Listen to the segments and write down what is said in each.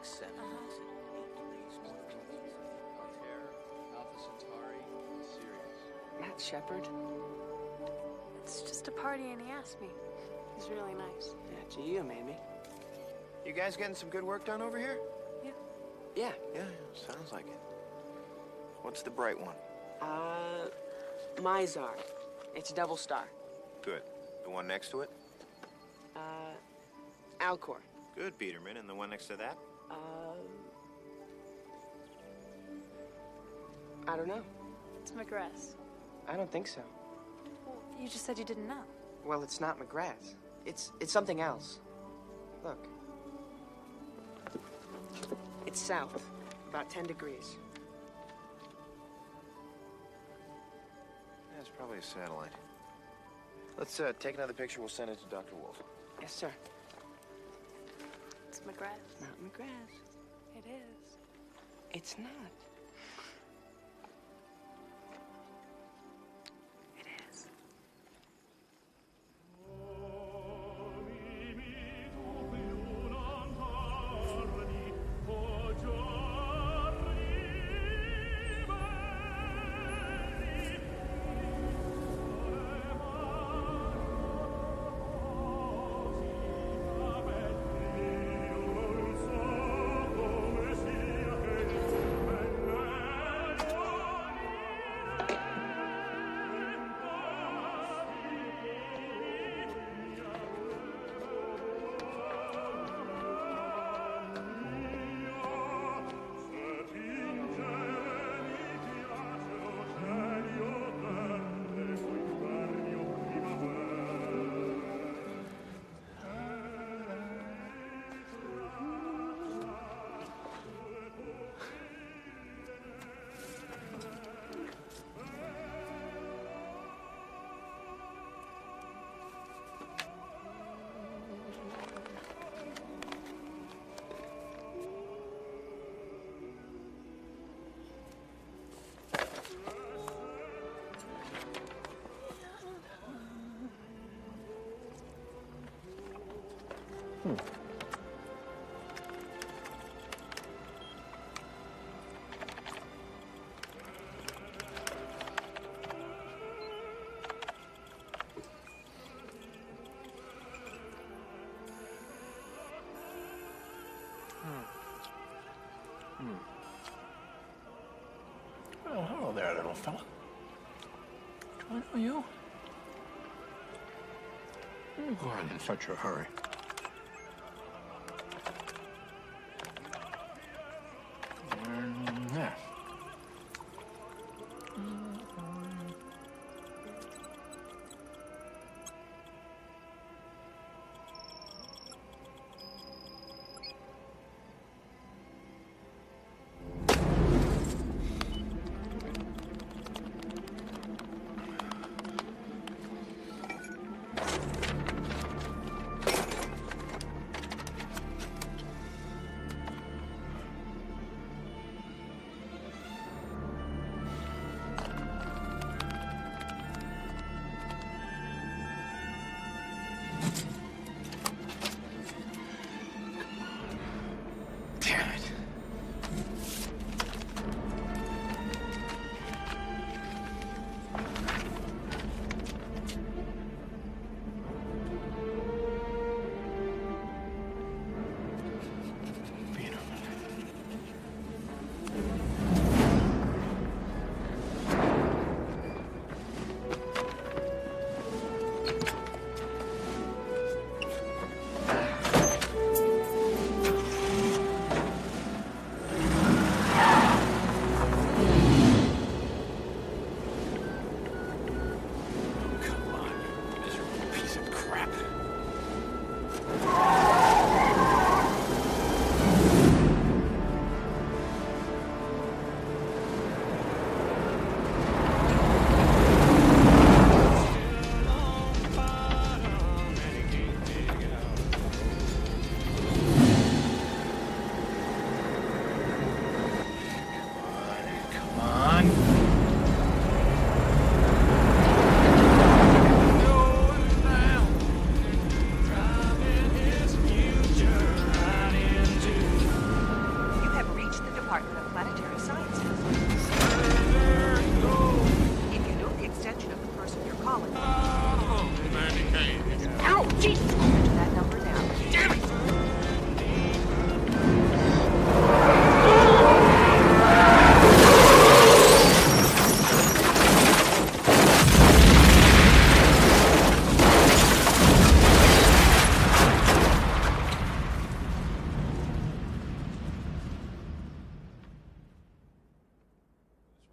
7. Alpha Centauri, Sirius. Matt Shepard? It's just a party and he asked me. He's really nice. Yeah, gee, you made me. You guys getting some good work done over here? Yeah. Yeah. Yeah, sounds like it. What's the bright one? Mizar. It's double star. Good. The one next to it? Alcor. Good, Peterman. And the one next to that? I don't know. It's McGrath. I don't think so. Well, you just said you didn't know. Well, it's not McGrath. It's something else. Look. It's south, about 10 degrees. Yeah, it's probably a satellite. Let's take another picture. We'll send it to Dr. Wolf. Yes, sir. It's McGrath. Not McGrath. It is. It's not. It is. Well, hello there, little fella. Do I know you? Go on in such a hurry. There. Department of Planetary Sciences. If you know the extension of the person you're calling. Oh, Mandy Kane. Ow! Jesus! Enter that number now. Damn it!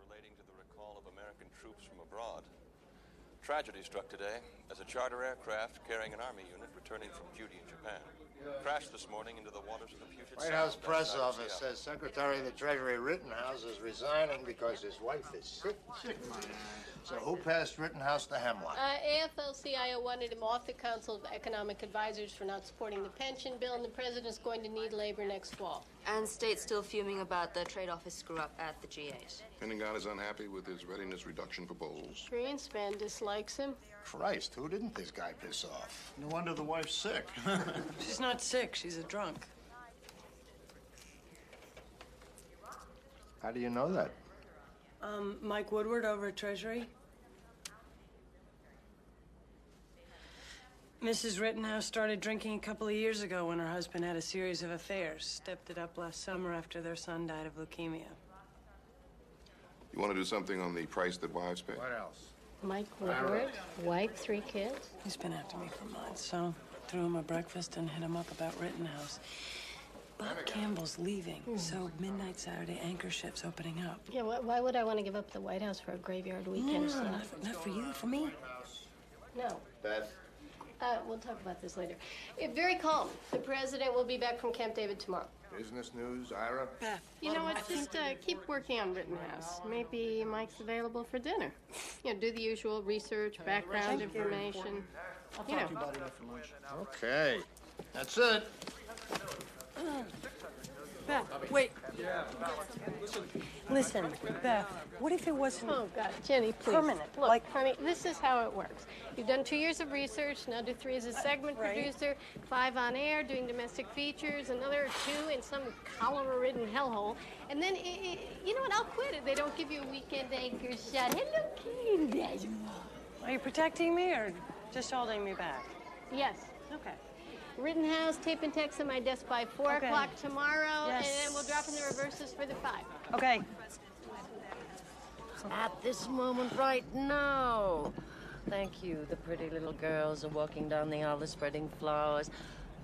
Relating to the recall of American troops from abroad. Tragedy struck today as a charter aircraft carrying an army unit returning from duty in Japan crashed this morning into the waters of the Puget White Sound House press outside of office Seattle. says Secretary of the Treasury Rittenhouse is resigning because his wife is sick. So who passed Rittenhouse the hemlock? AFL-CIO wanted him off the Council of Economic Advisors for not supporting the pension bill, and the president's going to need labor next fall. And state's still fuming about the trade office screw-up at the G8. Pentagon is unhappy with his readiness reduction proposals. Greenspan dislikes him. Christ, who didn't this guy piss off? No wonder the wife's sick. She's not sick, she's a drunk. How do you know that? Mike Woodward over at Treasury. Mrs. Rittenhouse started drinking a couple of years ago when her husband had a series of affairs. Stepped it up last summer after their son died of leukemia. You want to do something on the price that wives pay? What else? Mike Woodward, wife, 3 kids. He's been after me for months, so threw him a breakfast and hit him up about Rittenhouse. Bob Campbell's leaving, so midnight Saturday anchor shift's opening up. Yeah, why would I want to give up the White House for a graveyard weekend? No, not for you, for me. No. Beth? We'll talk about this later. Very calm. The president will be back from Camp David tomorrow. Business news, Ira? Beth. You know what? Just keep working on Rittenhouse. Maybe Mike's available for dinner. You know, do the usual research, background information. I'll talk to you about it after lunch. Okay. That's it. Beth, wait. Listen, Beth, what if it wasn't... Oh, God, Jenny, please. Permanent, Look, like- honey, this is how it works. You've done 2 years of research, now do 3 as a segment producer, 5 on air, doing domestic features, another 2 in some cholera-ridden hellhole, and then, you know what, I'll quit if they don't give you a weekend anchor shot. Hello, Candace. Are you protecting me or just holding me back? Yes. Okay. Rittenhouse, tape and text on my desk by 4 Okay. o'clock tomorrow, Yes. and then we'll drop in the reverses for the 5. Okay. At this moment right now. Thank you. The pretty little girls are walking down the aisle, spreading flowers.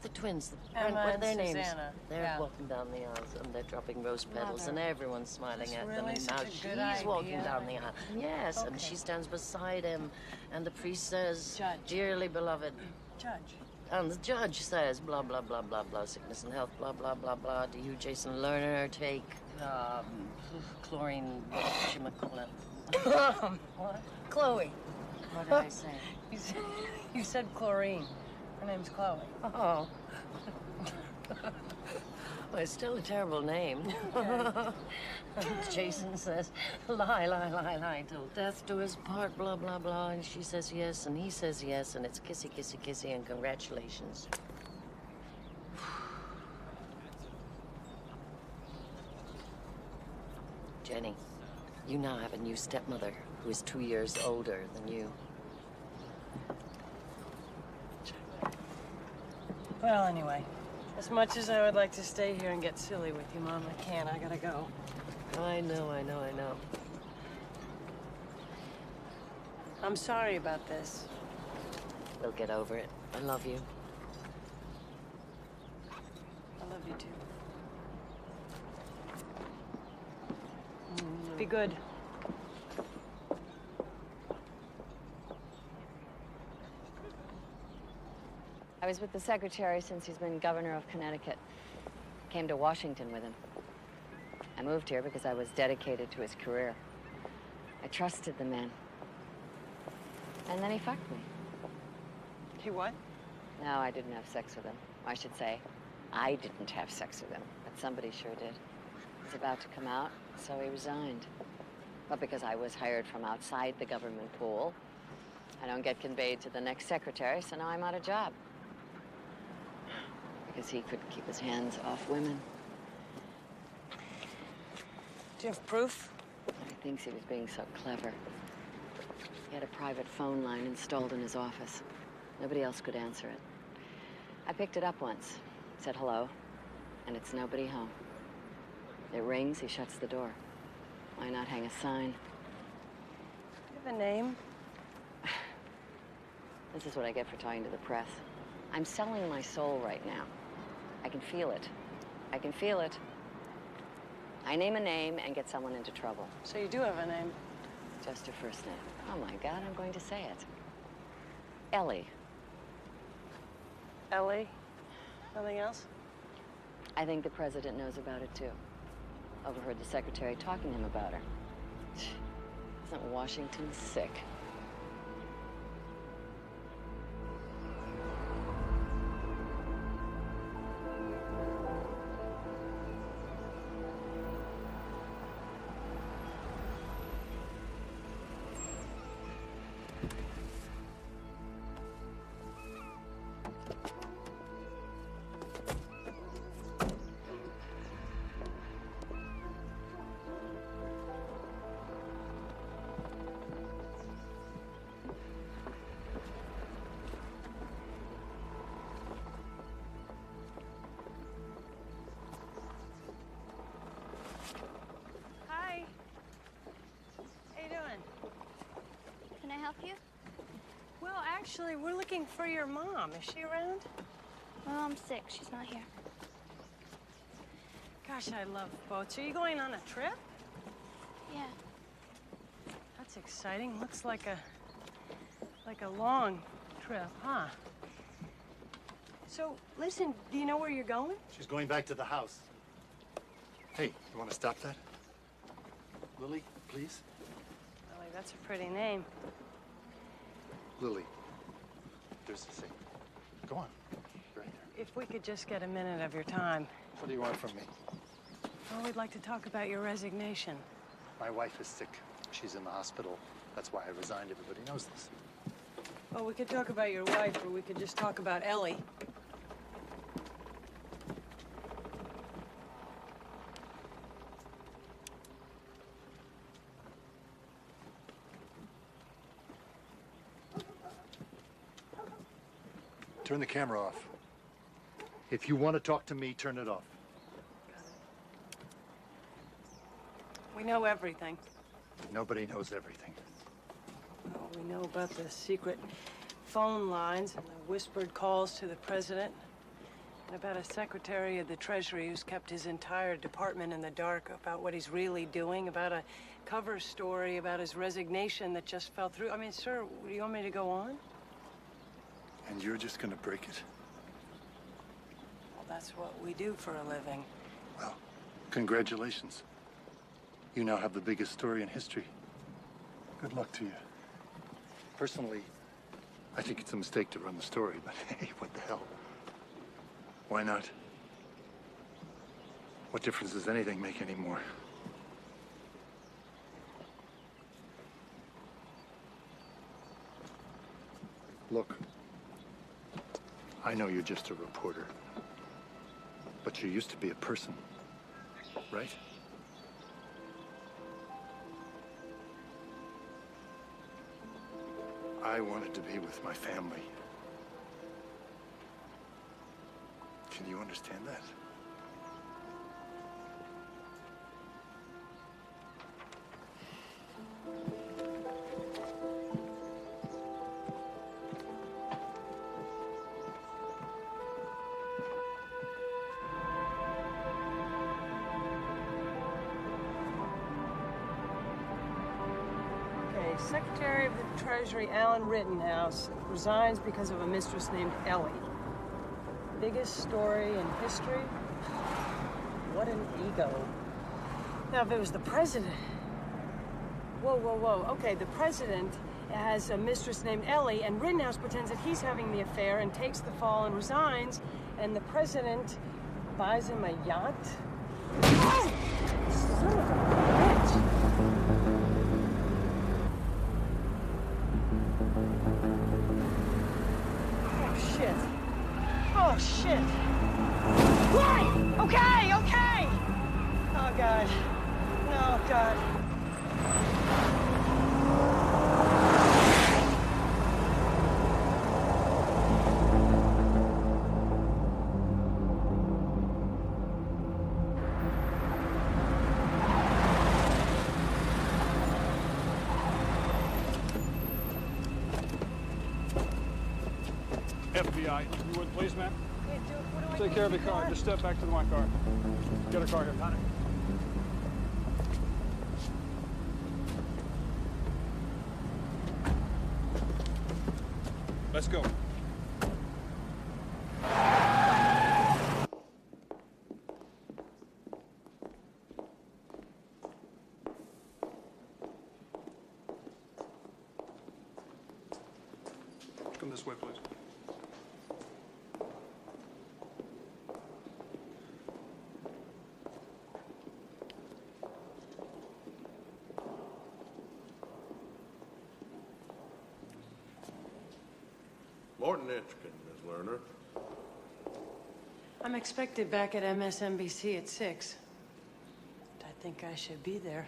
The twins, Emma what are and their names? Susanna. They're Yeah. walking down the aisles and they're dropping rose petals Mother. and everyone's smiling at them. really And now such a she's good walking idea? down the aisle. Yes, and Okay. she stands beside him and the priest says, Judge. "Dearly beloved." Judge. And the judge says, blah, blah, blah, blah, blah, sickness and health, blah, blah, blah, blah. Do you, Jason Lerner, take chlorine, whatchamacallit? What? Chloe. What did I say? You said chlorine. Her name's Chloe. Oh. Well, it's still a terrible name. Jason says, lie, lie, lie, lie, till death do us part, blah, blah, blah. And she says yes, and he says yes, and it's kissy, kissy, kissy, and congratulations. Jenny, you now have a new stepmother who is 2 years older than you. Well, anyway, as much as I would like to stay here and get silly with you, Mom, I can't. I gotta go. I know, I know, I know. I'm sorry about this. We'll get over it. I love you. I love you, too. Be good. I was with the secretary since he's been governor of Connecticut. Came to Washington with him. I moved here because I was dedicated to his career. I trusted the man. And then he fucked me. He what? No, I didn't have sex with him. I should say, I didn't have sex with him, but somebody sure did. He's about to come out, so he resigned. But because I was hired from outside the government pool, I don't get conveyed to the next secretary, so now I'm out of job. Because he couldn't keep his hands off women. Do you have proof? He thinks he was being so clever. He had a private phone line installed in his office. Nobody else could answer it. I picked it up once, said hello, and it's nobody home. It rings, he shuts the door. Why not hang a sign? Do you have a name? This is what I get for talking to the press. I'm selling my soul right now. I can feel it. I can feel it. I name a name and get someone into trouble. So you do have a name? Just her first name. Oh my God, I'm going to say it. Ellie. Ellie? Nothing else? I think the president knows about it too. Overheard the secretary talking to him about her. Isn't Washington sick? Hi. How you doing? Can I help you? Well, actually, we're looking for your mom. Is she around? My mom's sick. She's not here. Gosh, I love boats. Are you going on a trip? Yeah. That's exciting. Looks like a long trip, huh? So, listen, do you know where you're going? She's going back to the house. Hey, you want to stop that? Lily, please? Lily, that's a pretty name. Lily, there's the thing. Go on. You're right there. If we could just get a minute of your time. What do you want from me? Well, we'd like to talk about your resignation. My wife is sick. She's in the hospital. That's why I resigned. Everybody knows this. Well, we could talk about your wife, or we could just talk about Ellie. Turn the camera off. If you want to talk to me, turn it off. We know everything. Nobody knows everything. Well, we know about the secret phone lines and the whispered calls to the president, and about a secretary of the Treasury who's kept his entire department in the dark about what he's really doing, about a cover story about his resignation that just fell through. I mean, sir, do you want me to go on? And you're just going to break it? Well, that's what we do for a living. Well, congratulations. You now have the biggest story in history. Good luck to you. Personally, I think it's a mistake to run the story, but hey, what the hell? Why not? What difference does anything make anymore? Look, I know you're just a reporter, but you used to be a person, right? I wanted to be with my family. Can you understand that? Okay, Secretary of the Treasury Alan Rittenhouse resigns because of a mistress named Ellie. Biggest story in history? What an ego. Now, if it was the president... Whoa, whoa, whoa. Okay, the president has a mistress named Ellie, and Rittenhouse pretends that he's having the affair and takes the fall and resigns, and the president buys him a yacht? Oh! Son of a bitch! Oh, shit. Oh, shit. Why? Okay, okay! Oh, God. No, God. FBI, you would please, ma'am? Take care of your car. Just step back to my car. Get a car here. Panic. Let's go. Come this way, please. Morton Hitchkin, Miss Lerner. I'm expected back at MSNBC at 6. I think I should be there.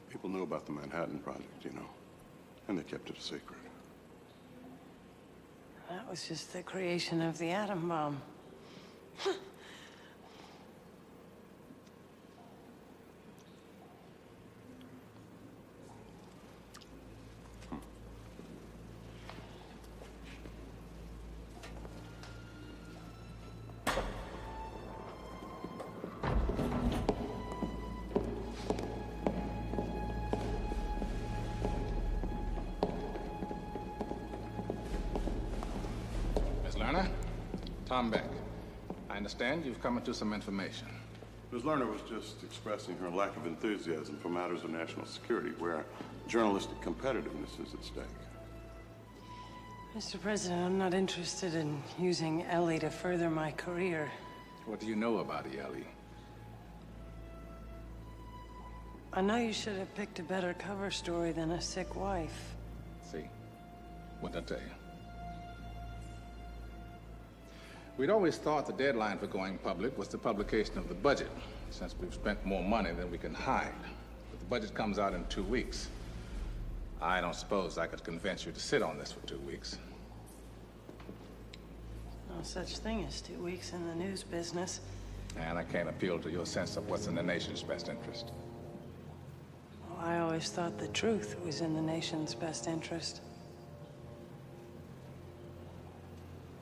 People knew about the Manhattan Project, you know, and they kept it a secret. That was just the creation of the atom bomb. Miss Lerner, Tom Beck. I understand you've come into some information. Ms. Lerner was just expressing her lack of enthusiasm for matters of national security, where journalistic competitiveness is at stake. Mr. President, I'm not interested in using Ellie to further my career. What do you know about Ellie? I know you should have picked a better cover story than a sick wife. See? What'd I tell you? We'd always thought the deadline for going public was the publication of the budget, since we've spent more money than we can hide. But the budget comes out in 2 weeks. I don't suppose I could convince you to sit on this for 2 weeks. No such thing as 2 weeks in the news business. And I can't appeal to your sense of what's in the nation's best interest. Well, I always thought the truth was in the nation's best interest.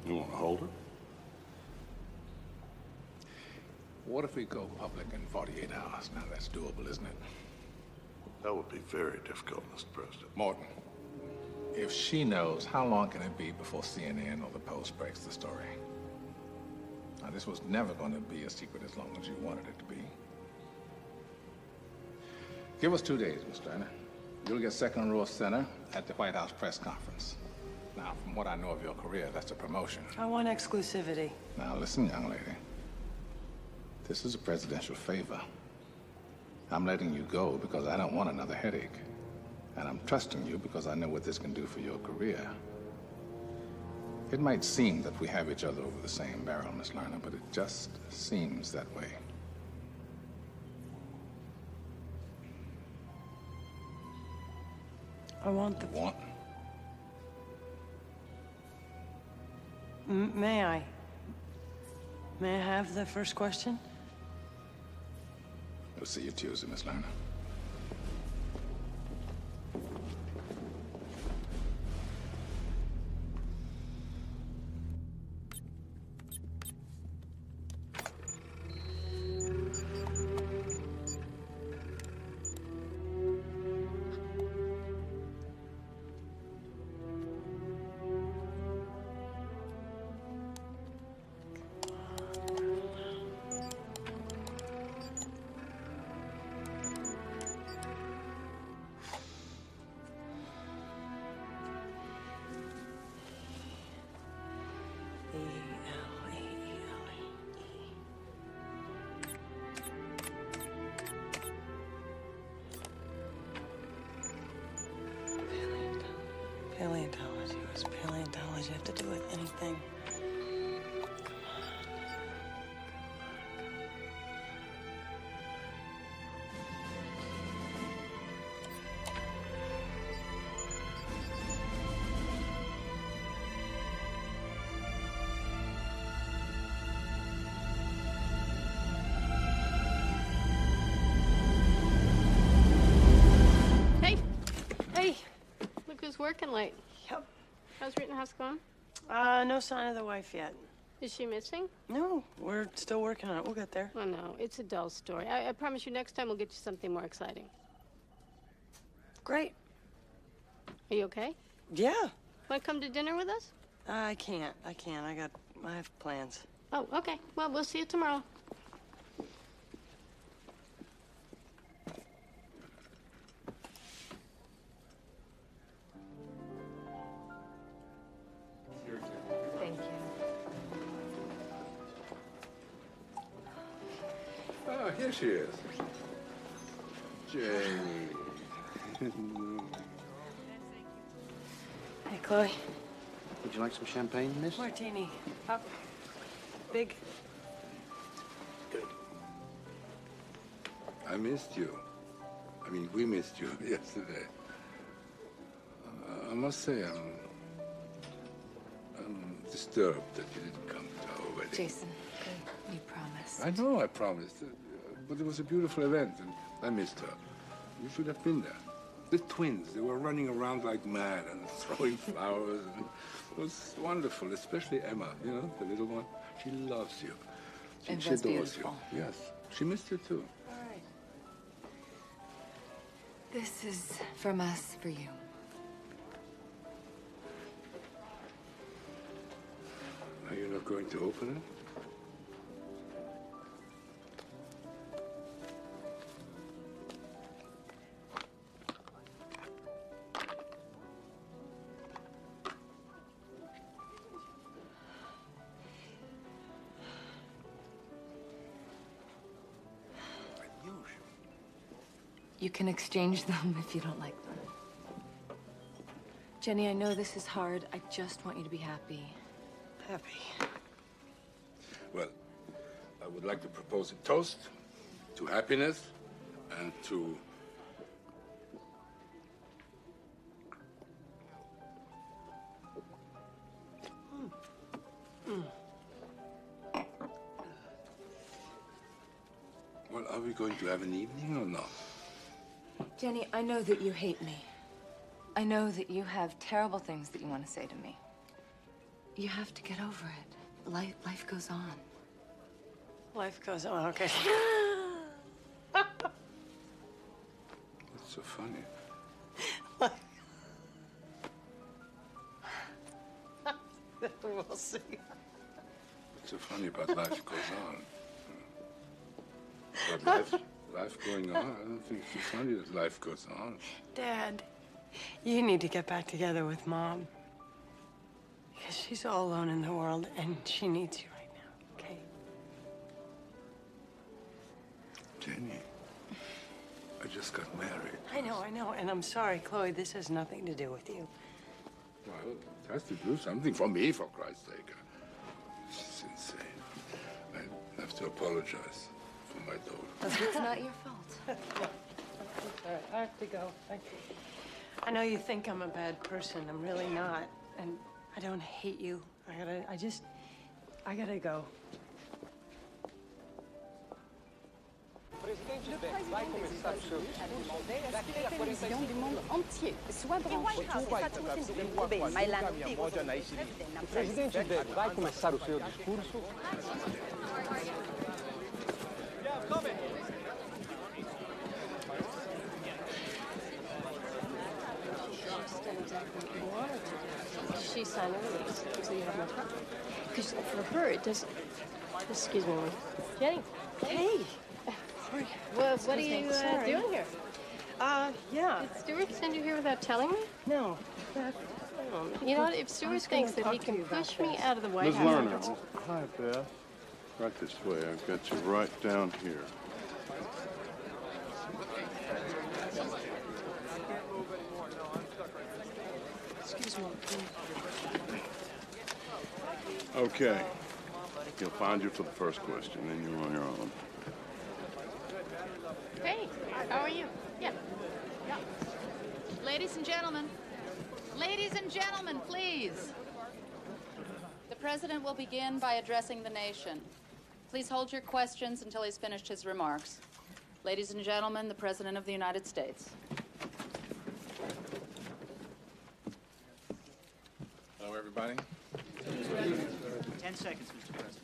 You want to hold her? What if we go public in 48 hours? Now, that's doable, isn't it? That would be very difficult, Mr. President. Morton, if she knows, how long can it be before CNN or the Post breaks the story? Now, this was never going to be a secret as long as you wanted it to be. Give us 2 days, Miss Lerner. You'll get second row center at the White House press conference. Now, from what I know of your career, that's a promotion. I want exclusivity. Now, listen, young lady. This is a presidential favor. I'm letting you go because I don't want another headache. And I'm trusting you because I know what this can do for your career. It might seem that we have each other over the same barrel, Miss Lerner, but it just seems that way. I want the... Want? May I? May I have the first question? We'll see you Tuesday, Miss Lerner. Paleontology. What does paleontology have to do with anything? working late. Yep. How's Rittenhouse going? No sign of the wife yet. Is she missing? No, we're still working on it. We'll get there. Oh, no. It's a dull story. I promise you next time we'll get you something more exciting. Great. Are you okay? Yeah. Want to come to dinner with us? I can't. I have plans. Oh, okay. Well, we'll see you tomorrow. Thank you. Oh, here she is. Jane. Hey, Chloe. Would you like some champagne, miss? Martini. Up. Big. Good. I missed you. I mean, we missed you yesterday. I must say, I'm disturbed that you didn't come to our wedding. Jason, you promised. I know I promised, but it was a beautiful event, and I missed her. You should have been there. The twins, they were running around like mad and throwing flowers, and it was wonderful, especially Emma, you know, the little one. She loves you. She That's adores beautiful. you. Yes, she missed you too. All right. This is from us for you. Are you not going to open it? You can exchange them if you don't like them. Jenny, I know this is hard. I just want you to be happy. Happy. Well, I would like to propose a toast to happiness and to... Well, are we going to have an evening or not? Jenny, I know that you hate me. I know that you have terrible things that you want to say to me. You have to get over it. Life goes on. Life goes on, okay. What's so funny? We'll see. What's so funny about life goes on? But life going on, I don't think it's so funny that life goes on. Dad, you need to get back together with Mom. Because she's all alone in the world, and she needs you right now, okay? Jenny, I just got married. I know, and I'm sorry, Chloe, this has nothing to do with you. Well, it has to do something for me, for Christ's sake. She's insane. I have to apologize for my daughter. It's not your fault. All right, I have to go. I know you think I'm a bad person. I'm really not. And I don't hate you. I gotta go. Le président des États-Unis a demandé à ce que la télévision du monde entier soit branchée. O presidente vai começar o seu discurso. She signed a release, so you have no problem. Because for her, it doesn't... Excuse me. Jenny. Hey. Sorry. Well, what are you doing here? Yeah. Did Stuart send you here without telling me? No. You know what? If Stuart thinks that he can push me out of the White Ms. House... Lerner. Hi, Beth. Right this way. I've got you right down here. Excuse me. Okay. He'll find you for the first question, then you're on your own. Hey, how are you? Yeah. Ladies and gentlemen, please. The president will begin by addressing the nation. Please hold your questions until he's finished his remarks. Ladies and gentlemen, the President of the United States. Hello, everybody. 10 seconds, Mr. President.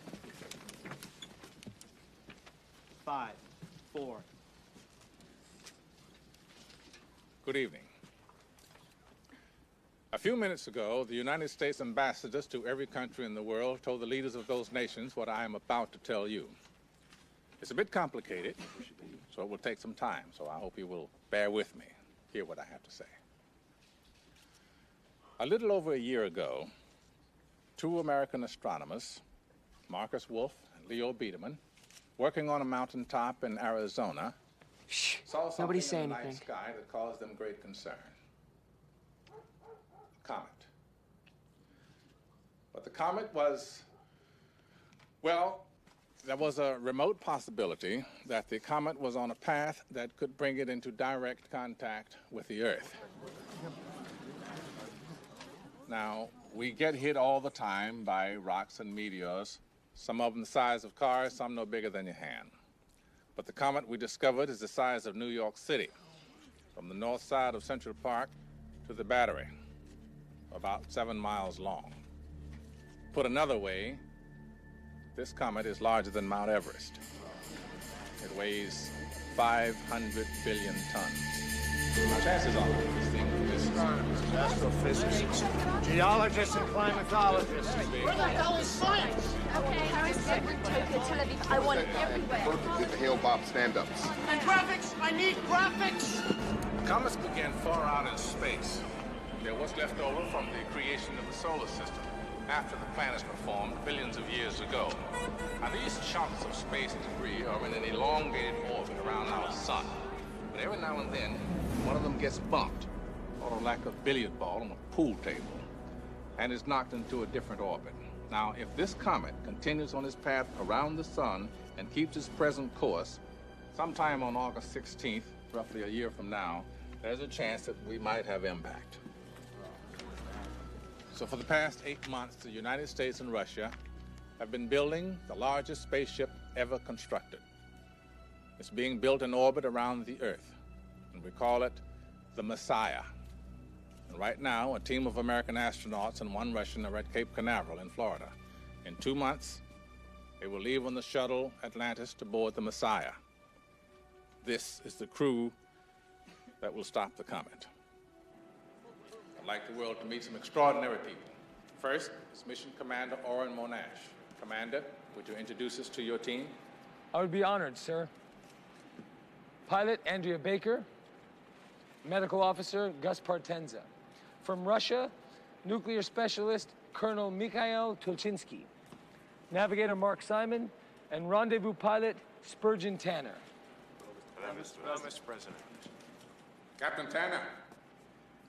5, 4. Good evening. A few minutes ago, the United States ambassadors to every country in the world told the leaders of those nations what I am about to tell you. It's a bit complicated, so it will take some time, so I hope you will bear with me, hear what I have to say. A little over a year ago, two American astronomers, Marcus Wolf and Leo Biederman, working on a mountaintop in Arizona, saw something Nobody say in the night anything. sky that caused them great concern. A comet. But the comet was, well, there was a remote possibility that the comet was on a path that could bring it into direct contact with the Earth. Now, we get hit all the time by rocks and meteors, some of them the size of cars, some no bigger than your hand. But the comet we discovered is the size of New York City, from the north side of Central Park to the Battery, about 7 miles long. Put another way, this comet is larger than Mount Everest. It weighs 500 billion tons. Now, chances are this thing is Astronomers, astrophysicists, geologists, and climatologists. Where the hell is science? Okay, Paris, Beirut, Tokyo, Tel Aviv. I want it everywhere. Perfect with the Hale Bob stand-ups. And graphics! I need graphics! Comets began far out in space. They're what's left over from the creation of the solar system, after the planets were formed billions of years ago. Now, these chunks of space debris are in an elongated orbit around our sun. But every now and then, one of them gets bumped, sort of like a billiard ball on a pool table, and is knocked into a different orbit. Now, if this comet continues on its path around the sun and keeps its present course, sometime on August 16th, roughly a year from now, there's a chance that we might have impact. So for the past 8 months, the United States and Russia have been building the largest spaceship ever constructed. It's being built in orbit around the Earth, and we call it the Messiah. And right now, a team of American astronauts and one Russian are at Cape Canaveral in Florida. In 2 months, they will leave on the shuttle Atlantis to board the Messiah. This is the crew that will stop the comet. I'd like the world to meet some extraordinary people. First is Mission Commander Oren Monash. Commander, would you introduce us to your team? I would be honored, sir. Pilot Andrea Baker, Medical Officer Gus Partenza. From Russia, Nuclear Specialist Colonel Mikhail Tulchinsky. Navigator Mark Simon, and Rendezvous Pilot Spurgeon Tanner. Hello, Mr. President. Captain Tanner,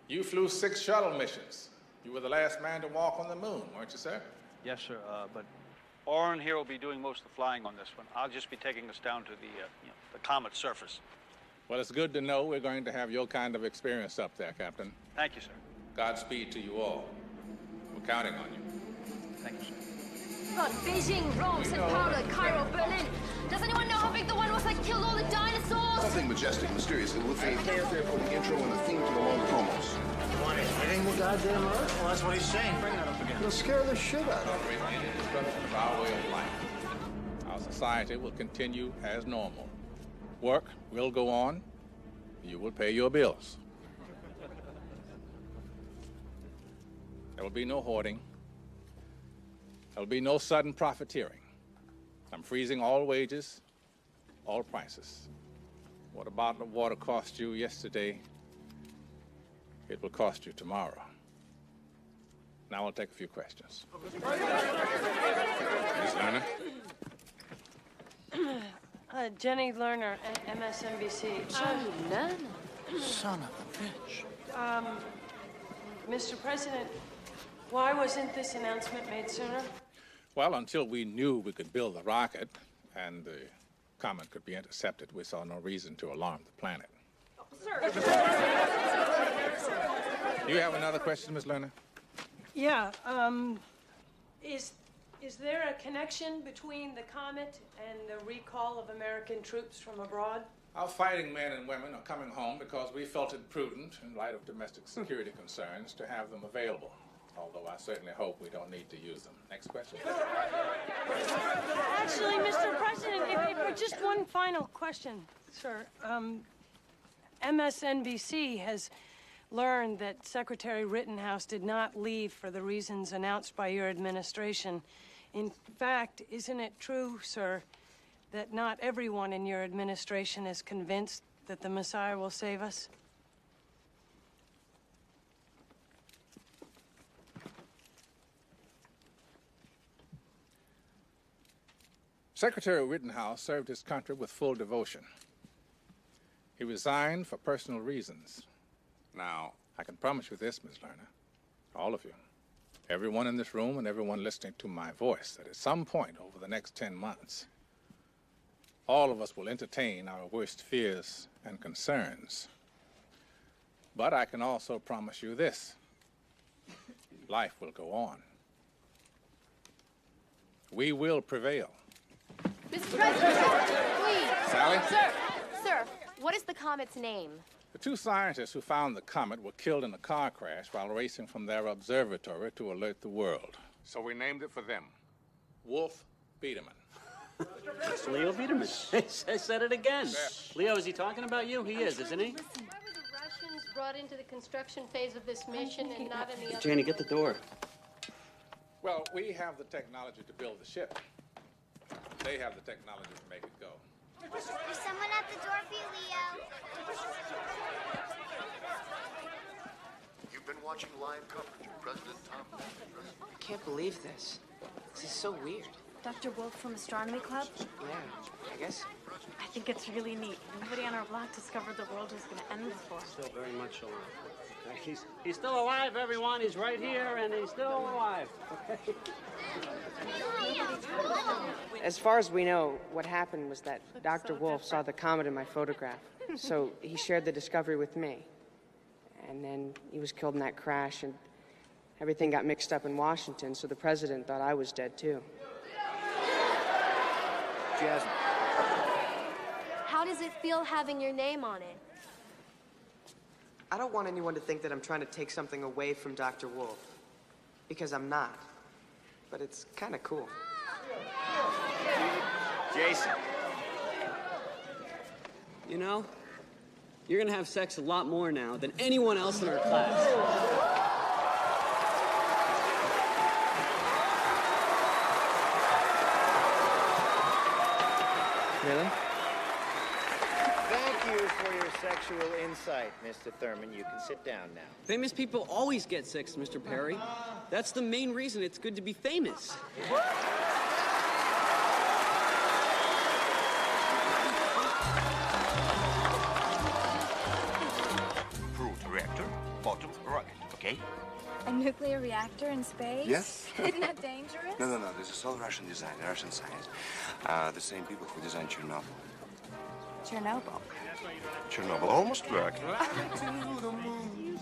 you flew 6 shuttle missions. You were the last man to walk on the moon, weren't you, sir? Yes, sir, but Oren here will be doing most of the flying on this one. I'll just be taking us down to the comet's surface. Well, it's good to know we're going to have your kind of experience up there, Captain. Thank you, sir. Godspeed to you all. We're counting on you. Thank you, sir. God, Beijing, Rome, Sao Paulo, Cairo, Berlin. Does anyone know how big the one was that killed all the dinosaurs? Something majestic, mysterious, and with a fanfare for the intro and the theme to the long promos. You want it hitting the goddamn Earth? Well, that's what he's saying. Bring that up again. It'll scare the shit out of It is of our way of life. Our society will continue as normal. Work will go on. You will pay your bills. There will be no hoarding. There will be no sudden profiteering. I'm freezing all wages, all prices. What a bottle of water cost you yesterday, it will cost you tomorrow. Now I'll take a few questions. Ms. Lerner? Jenny Lerner, MSNBC. Jenny Lerner? Son of a bitch. Mr. President, why wasn't this announcement made sooner? Well, until we knew we could build the rocket and the comet could be intercepted, we saw no reason to alarm the planet. Sir. Do you have another question, Ms. Lerner? Yeah, is there a connection between the comet and the recall of American troops from abroad? Our fighting men and women are coming home because we felt it prudent, in light of domestic security concerns, to have them available. Although I certainly hope we don't need to use them. Next question. Actually, Mr. President, just one final question, sir. MSNBC has learned that Secretary Rittenhouse did not leave for the reasons announced by your administration. In fact, isn't it true, sir, that not everyone in your administration is convinced that the Messiah will save us? Secretary Rittenhouse served his country with full devotion. He resigned for personal reasons. Now, I can promise you this, Ms. Lerner, all of you, everyone in this room and everyone listening to my voice, that at some point over the next 10 months, all of us will entertain our worst fears and concerns. But I can also promise you this, life will go on. We will prevail. Mr. President, please. Sally? Sir, what is the comet's name? The two scientists who found the comet were killed in a car crash while racing from their observatory to alert the world. So we named it for them. Wolf Biederman. It's Leo Biederman. I said it again. Leo, is he talking about you? He is, isn't he? Why were the Russians brought into the construction phase of this mission and not any other? Janie, get the door. Well, we have the technology to build the ship. They have the technology to make it go. There's someone at the door for you, Leo. You've been watching live coverage of President Tom. I can't believe this. This is so weird. Dr. Wolf from Astronomy Club? Yeah, I guess. I think it's really neat. Nobody on our block discovered the world was going to end before. Still very much alive. Okay? He's still alive, everyone. He's right here, and he's still alive. Okay? As far as we know, what happened was that Dr. Wolf saw the comet in my photograph. So he shared the discovery with me. And then he was killed in that crash, and everything got mixed up in Washington, so the president thought I was dead, too. Jasmine. How does it feel having your name on it? I don't want anyone to think that I'm trying to take something away from Dr. Wolf, because I'm not. But it's kind of cool. Jason. You know, you're gonna have sex a lot more now than anyone else in our class. Really? Thank you for your sexual insight, Mr. Thurman. You can sit down now. Famous people always get sex, Mr. Perry. That's the main reason it's good to be famous. Approved reactor, bottom right, okay? A nuclear reactor in space? Yes. Isn't that dangerous? No. This is all Russian design, Russian science. The same people who designed Chernobyl. Chernobyl. Almost worked.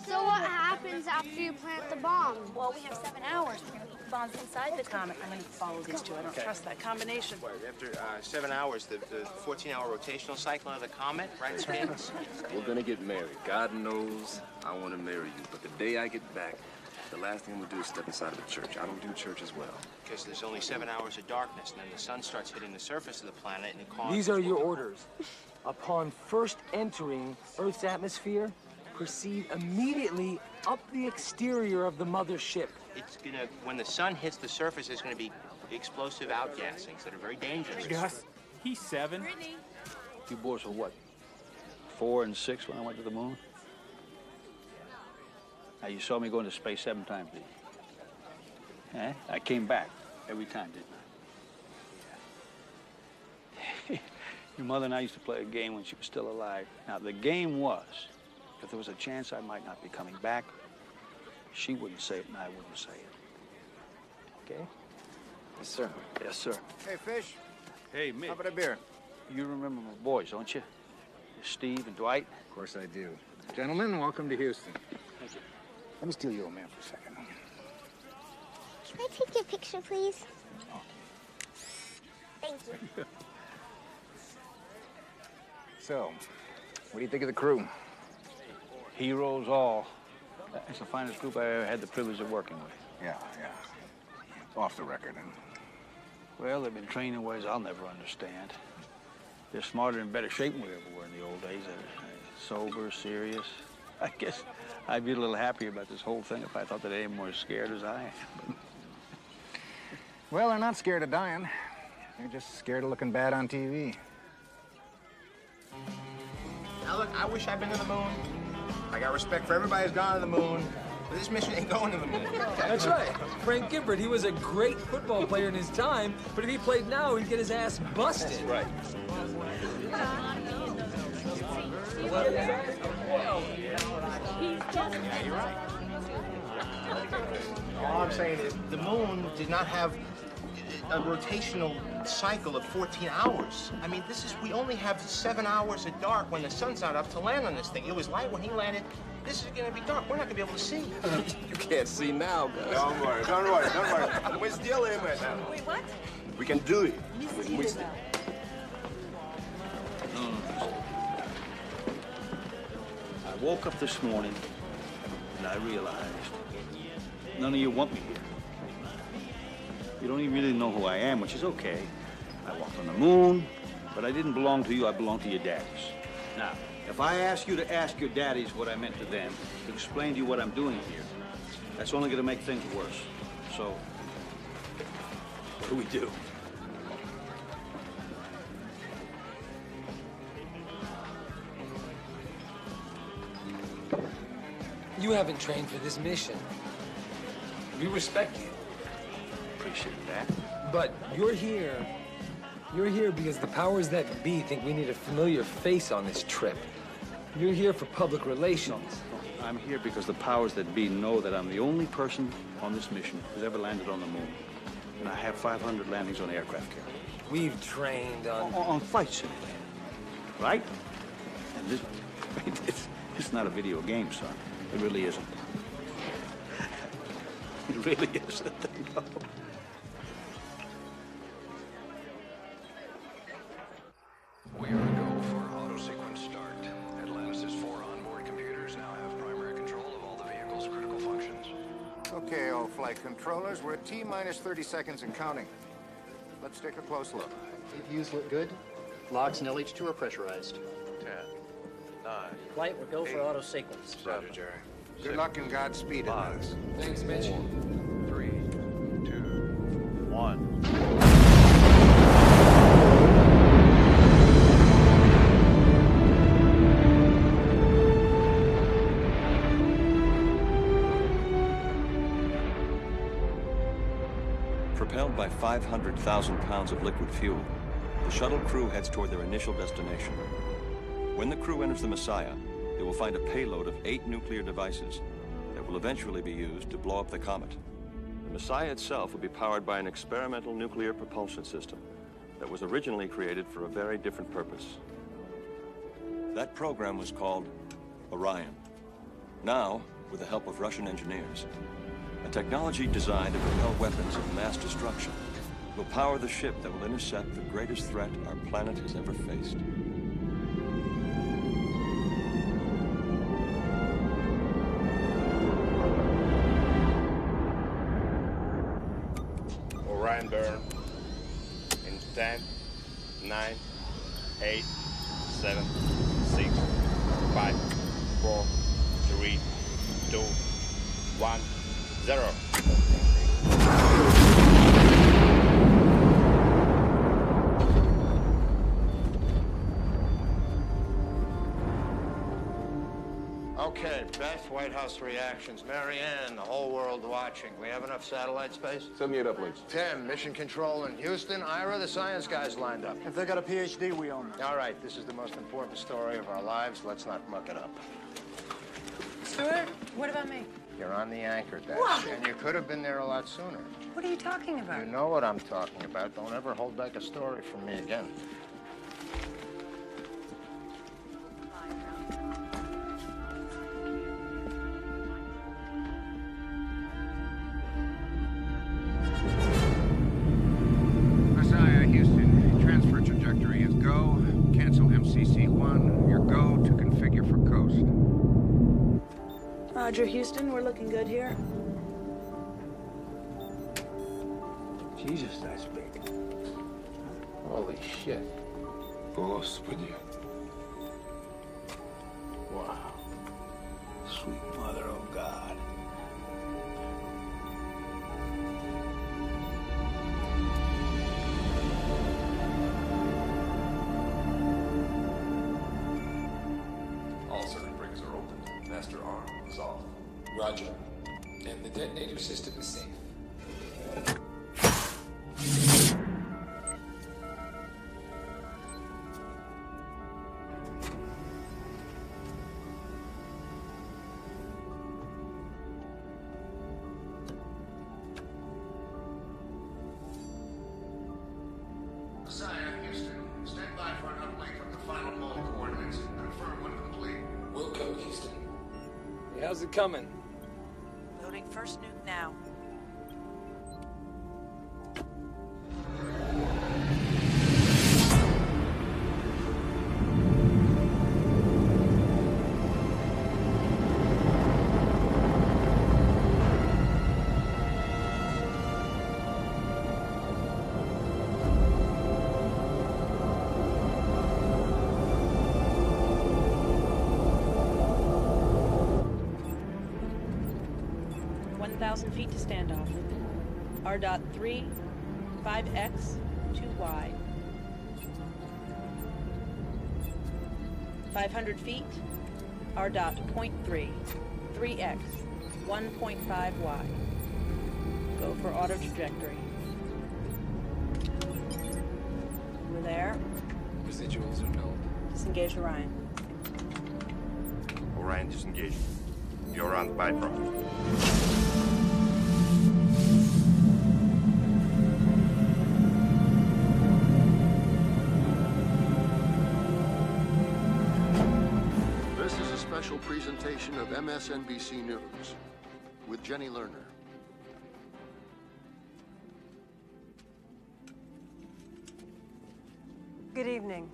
So what happens after you plant the bomb? Well, we have 7 hours. We're going to put the bombs inside the comet. I'm going to follow these two. I don't trust that combination. After 7 hours, the 14-hour rotational cycle of the comet, right, spins? We're gonna get married. God knows I want to marry you. But the day I get back, the last thing I'm gonna do is step inside of a church. I don't do church as well. Because there's only 7 hours of darkness, and then the sun starts hitting the surface of the planet, and it causes... These are your orders. Upon first entering Earth's atmosphere, proceed immediately up the exterior of the mothership. It's gonna, when the sun hits the surface, there's gonna be explosive outgassings that are very dangerous. Gus, he's 7. Brittany. You boys were what, 4 and 6 when I went to the moon? Now, you saw me go into space 7 times, didn't you? Eh? I came back every time, didn't I? Your mother and I used to play a game when she was still alive. Now, the game was, if there was a chance I might not be coming back, she wouldn't say it and I wouldn't say it. Okay? Yes, sir. Yes, sir. Hey, Fish. Hey, Mick. How about a beer? You remember my boys, don't you? Steve and Dwight? Of course I do. Gentlemen, welcome to Houston. Thank you. Let me steal your man for a second. Can I take your picture, please? Thank you. So, what do you think of the crew? Heroes all. It's the finest group I ever had the privilege of working with. Yeah. Off the record. And Well, they've been trained in ways I'll never understand. They're smarter and better shape than we ever were in the old days. They're sober, serious. I guess I'd be a little happier about this whole thing if I thought that they were as scared as I am. Well, they're not scared of dying. They're just scared of looking bad on TV. Now look, I wish I'd been to the moon. I got respect for everybody who's gone to the moon, but this mission ain't going to the moon. That's right. Frank Gifford, he was a great football player in his time, but if he played now, he'd get his ass busted. That's right. Yeah, you're right. All I'm saying is the moon did not have a rotational cycle of 14 hours. I mean, we only have 7 hours of dark when the sun's not up to land on this thing. It was light when he landed. This is gonna be dark. We're not gonna be able to see. You can't see now, guys. Don't worry. We're still in it now. Wait, what? We can do it. I woke up this morning and I realized none of you want me here. You don't even really know who I am, which is okay. I walked on the moon, but I didn't belong to you, I belong to your daddies. Now, if I ask you to ask your daddies what I meant to them, to explain to you what I'm doing here, that's only gonna make things worse. So, what do we do? You haven't trained for this mission. We respect you. Appreciate that. But you're here because the powers that be think we need a familiar face on this trip. You're here for public relations. No, I'm here because the powers that be know that I'm the only person on this mission who's ever landed on the moon. And I have 500 landings on aircraft carriers. We've trained on flight simulator, right? And this, it's not a video game, son. It really isn't. It really isn't. No. We are to go for auto sequence start. Atlantis' 4 onboard computers now have primary control of all the vehicle's critical functions. Okay, all flight controllers, we're at T-minus 30 seconds and counting. Let's take a close look. APUs look good. Locks and LH2 are pressurized. 10, 9. Flight, we'll go for auto sequence. Roger, Jerry. Good luck and Godspeed, Atlantis. Thanks, Mitch. 4, 3, 2, 1. Propelled by 500,000 pounds of liquid fuel, the shuttle crew heads toward their initial destination. When the crew enters the Messiah, they will find a payload of 8 nuclear devices that will eventually be used to blow up the comet. The Messiah itself will be powered by an experimental nuclear propulsion system that was originally created for a very different purpose. That program was called Orion. Now, with the help of Russian engineers, a technology designed to propel weapons of mass destruction will power the ship that will intercept the greatest threat our planet has ever faced. Orion burn. In 10, 9, 8, 7, 6, 5, 4, 3, 2, 1, 0. Okay, Beth, White House reactions. Mary Ann, the whole world watching. We have enough satellite space? Send me it up, please. Tim, mission control in Houston. Ira, the science guys lined up. If they got a PhD, we own them. All right, this is the most important story of our lives. Let's not muck it up. Stuart, what about me? You're on the anchor deck, What? and you could have been there a lot sooner. What are you talking about? You know what I'm talking about. Don't ever hold back a story from me again. Messiah, Houston. Transfer trajectory is go. Cancel MCC-1. Your go to configure for coast. Roger, Houston, we're looking good here. Jesus, that's big. Holy shit. Господи. Wow. Sweet mother of God. All circuit breakers are open. Master arm is off. Roger. And the detonator system is safe. Messiah, Houston, stand by for an uplink from the final mole coordinates. Confirm when complete. We'll go, Houston. Hey, how's it coming? Loading first nuke now. Feet to standoff. R. 3, 5X, 2Y. 500 feet. R. 0.3, 3X, 1.5Y. Go for auto trajectory. We're there. Residuals are null. Disengage Orion. Orion disengaged. You're on the byproduct. This is a special presentation of MSNBC News with Jenny Lerner. Good evening.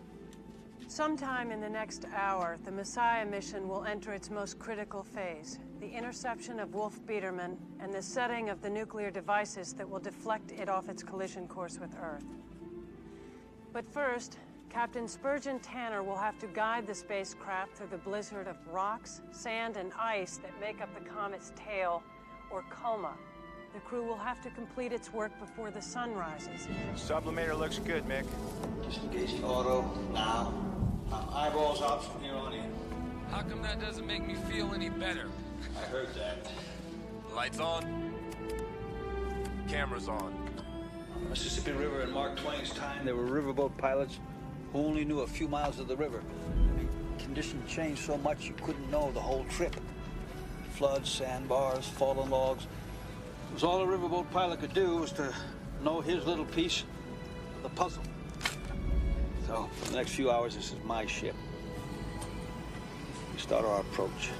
Sometime in the next hour, the Messiah mission will enter its most critical phase, the interception of Wolf Biederman and the setting of the nuclear devices that will deflect it off its collision course with Earth. But first, Captain Spurgeon Tanner will have to guide the spacecraft through the blizzard of rocks, sand, and ice that make up the comet's tail, or coma. The crew will have to complete its work before the sun rises. Sublimator looks good, Mick. Disengaging auto now. Eyeballs out from here on in. How come that doesn't make me feel any better? I heard that. Lights on. Cameras on. Mississippi River in Mark Twain's time, there were riverboat pilots who only knew a few miles of the river. Conditions changed so much you couldn't know the whole trip. Floods, sandbars, fallen logs. It was all a riverboat pilot could do was to know his little piece of the puzzle. So, for the next few hours, this is my ship. We start our approach.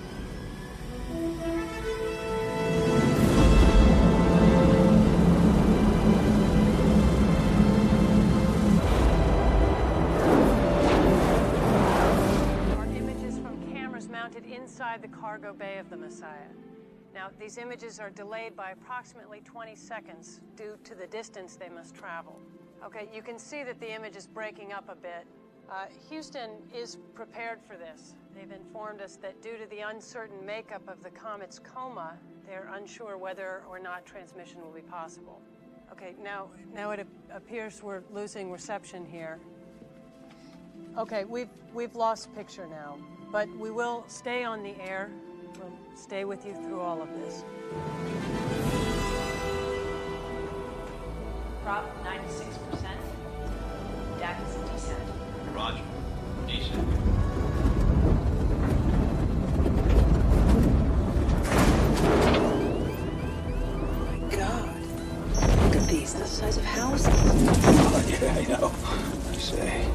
Are images from cameras mounted inside the cargo bay of the Messiah. Now, these images are delayed by approximately 20 seconds due to the distance they must travel. Okay, you can see that the image is breaking up a bit. Houston is prepared for this. They've informed us that due to the uncertain makeup of the comet's coma, they're unsure whether or not transmission will be possible. Okay, now it appears we're losing reception here. Okay, we've lost picture now, but we will stay on the air. We'll stay with you through all of this. Prop 96%. DAC is a descent. Roger. Descent. God. Look at these. The size of houses. Oh, yeah, I know. I say.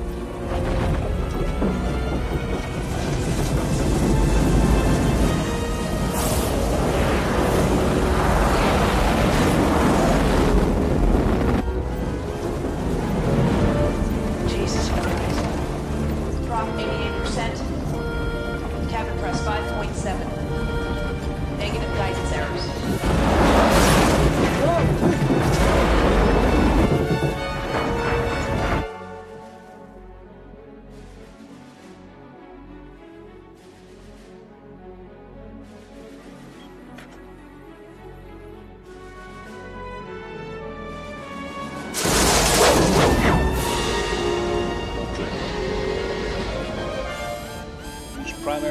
Jesus Christ. Prop 88%. Cabin press 5.7.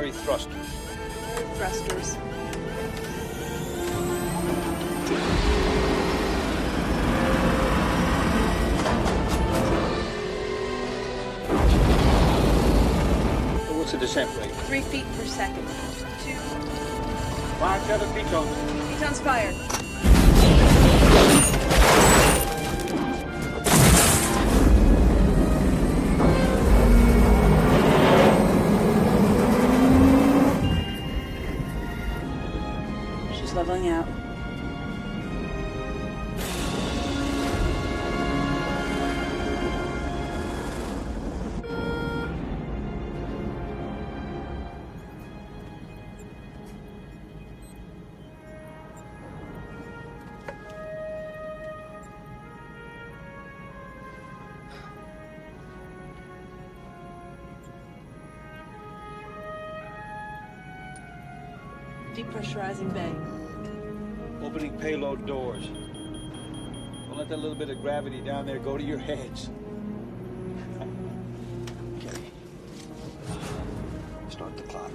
primary thrusters. Thrusters. What's the descent rate? 3 feet per second. 2. 5 tether pitons. Pitons fired. She's leveling out. Depressurizing bay. Opening payload doors. Don't let that little bit of gravity down there go to your heads. Okay. Start the clock.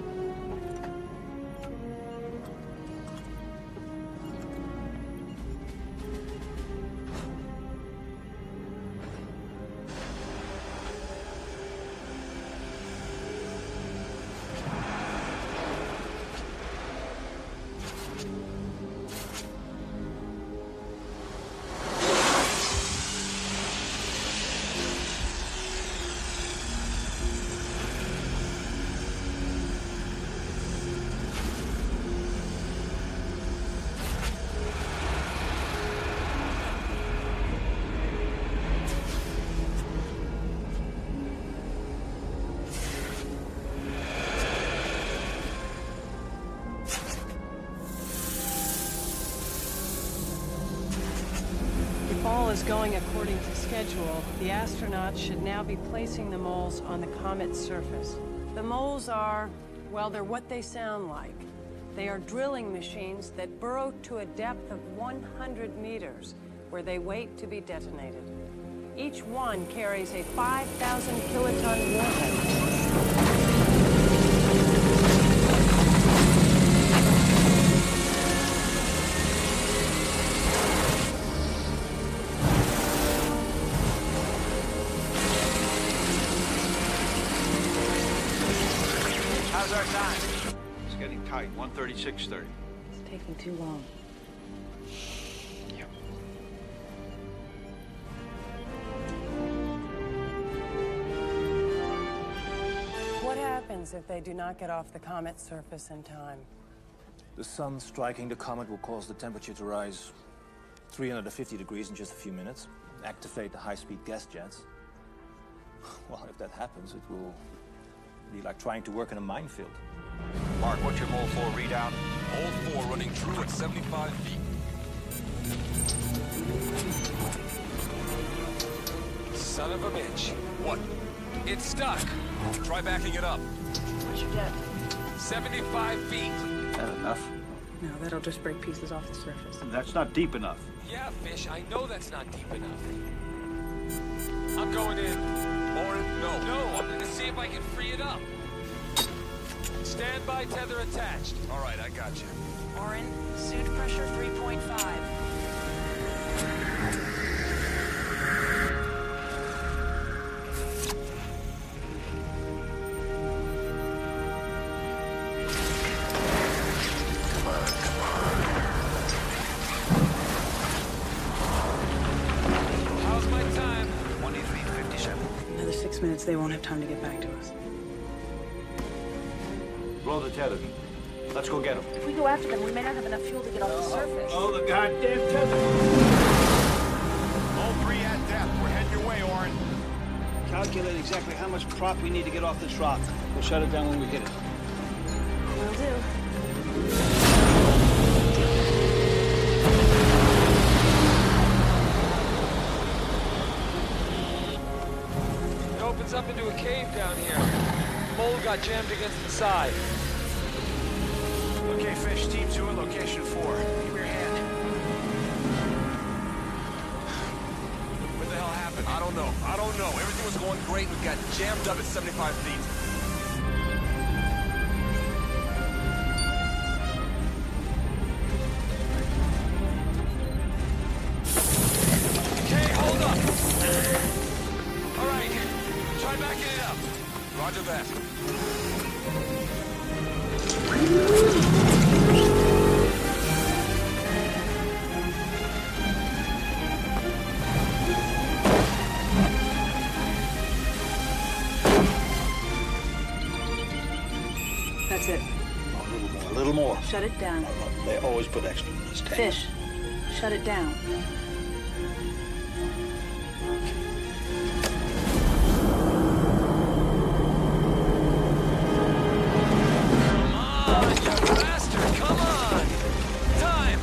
Is going according to schedule, the astronauts should now be placing the moles on the comet's surface. The moles are, well, they're what they sound like. They are drilling machines that burrow to a depth of 100 meters, where they wait to be detonated. Each one carries a 5,000 kiloton warhead. How's our time? It's getting tight. 1:36:30. It's taking too long. Yep. What happens if they do not get off the comet's surface in time? The sun striking the comet will cause the temperature to rise 350 degrees in just a few minutes, activate the high-speed gas jets. Well, if that happens, it will be like trying to work in a minefield. Mark, what's your Mole 4 readout? Mole 4 running true at 75 feet. Son of a bitch. What? It's stuck. Try backing it up. What's your depth? 75 feet. That enough? No, that'll just break pieces off the surface. That's not deep enough. Yeah, Fish, I know that's not deep enough. I'm going in. Orin, no. No, I'm gonna see if I can free it up. Standby tether attached. All right, I got you. Orin, suit pressure 3.5. How's my time? 23:57. Another 6 minutes, they won't have time to get back to us. Blow the tether. Let's go get them. If we go after them, we may not have enough fuel to get off the surface. Oh, the goddamn tether! Mole 3 at depth. We're heading your way, Orin. Calculate exactly how much prop we need to get off this rock. We'll shut it down when we hit it. Will do. It opens up into a cave down here. Mole got jammed against the side. Okay, Fish, Team 2 at location 4. Give me your hand. What the hell happened? I don't know. Everything was going great. We got jammed up at 75 feet. That's it. A little more. Shut it down. They always put extra in this tank. Fish, shut it down. Come on, you bastard! Come on! Time!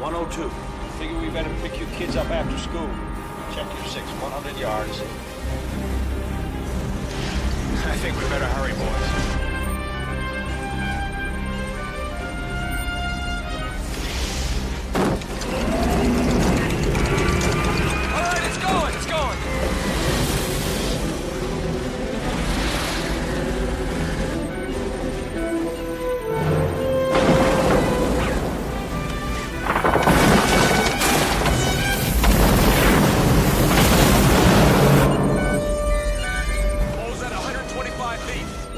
102. Figure we better pick you kids up after school. Check your 100 yards. I think we better hurry, boys.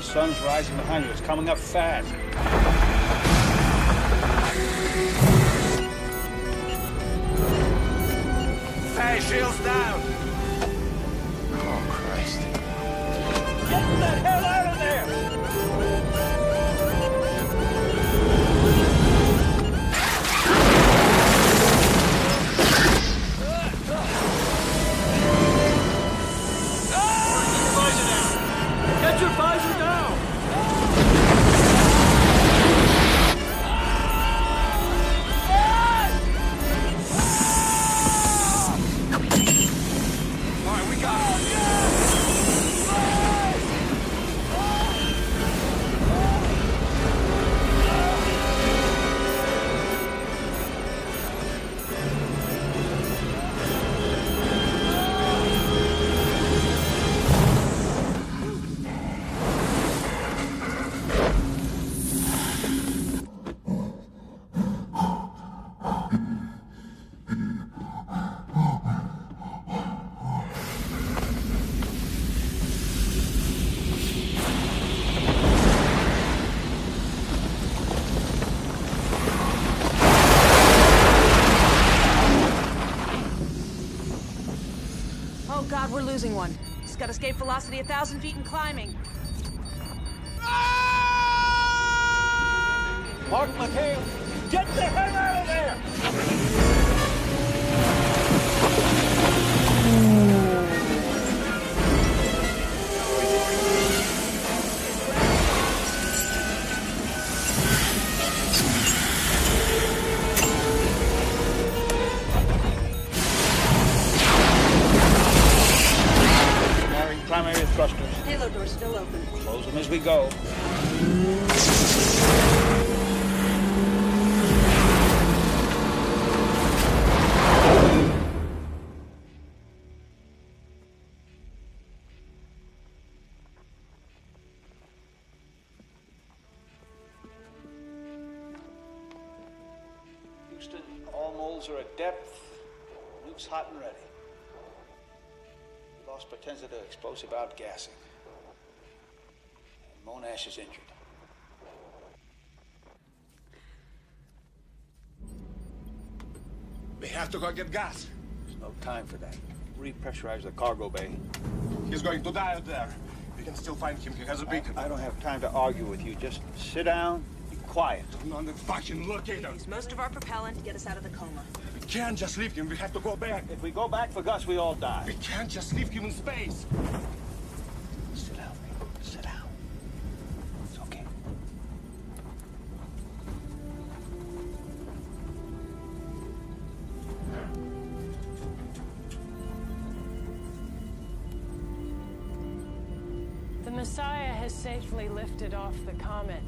Sun's rising behind you. It's coming up fast. Face shields down. Oh, Christ. Get the hell out of there! Get your visor down! All right, we got it. Oh, God, we're losing one. He's got escape velocity 1,000 feet and climbing. Mark McHale, get the hell out of there! Primary thrusters. Payload door's still open. Close them as we go. Houston, all molds are at depth. Nuke's hot and ready. Lost Potenza to explosive outgassing. And Monash is injured. We have to go get gas. There's no time for that. Repressurize the cargo bay. He's going to die out there. We can still find him. He has a beacon. I don't have time to argue with you. Just sit down, be quiet. I'm on the fucking locator. Use most of our propellant to get us out of the coma. We can't just leave him. We have to go back. If we go back for Gus, we all die. We can't just leave him in space. Sit down, Ray. Sit down. It's okay. The Messiah has safely lifted off the comet,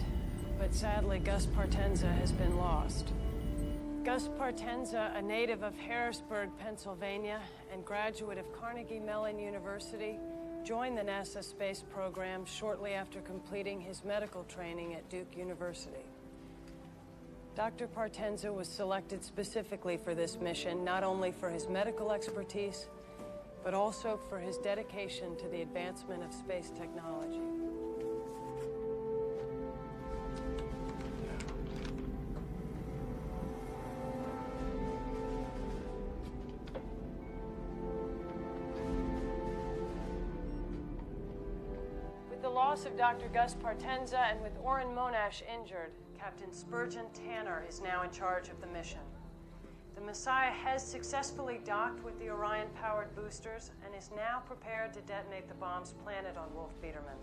but sadly Gus Partenza has been lost. Gus Partenza, a native of Harrisburg, Pennsylvania, and graduate of Carnegie Mellon University, joined the NASA space program shortly after completing his medical training at Duke University. Dr. Partenza was selected specifically for this mission, not only for his medical expertise, but also for his dedication to the advancement of space technology. loss of Dr. Gus Partenza and with Orrin Monash injured, Captain Spurgeon Tanner is now in charge of the mission. The Messiah has successfully docked with the Orion-powered boosters and is now prepared to detonate the bombs planted on Wolf Biederman.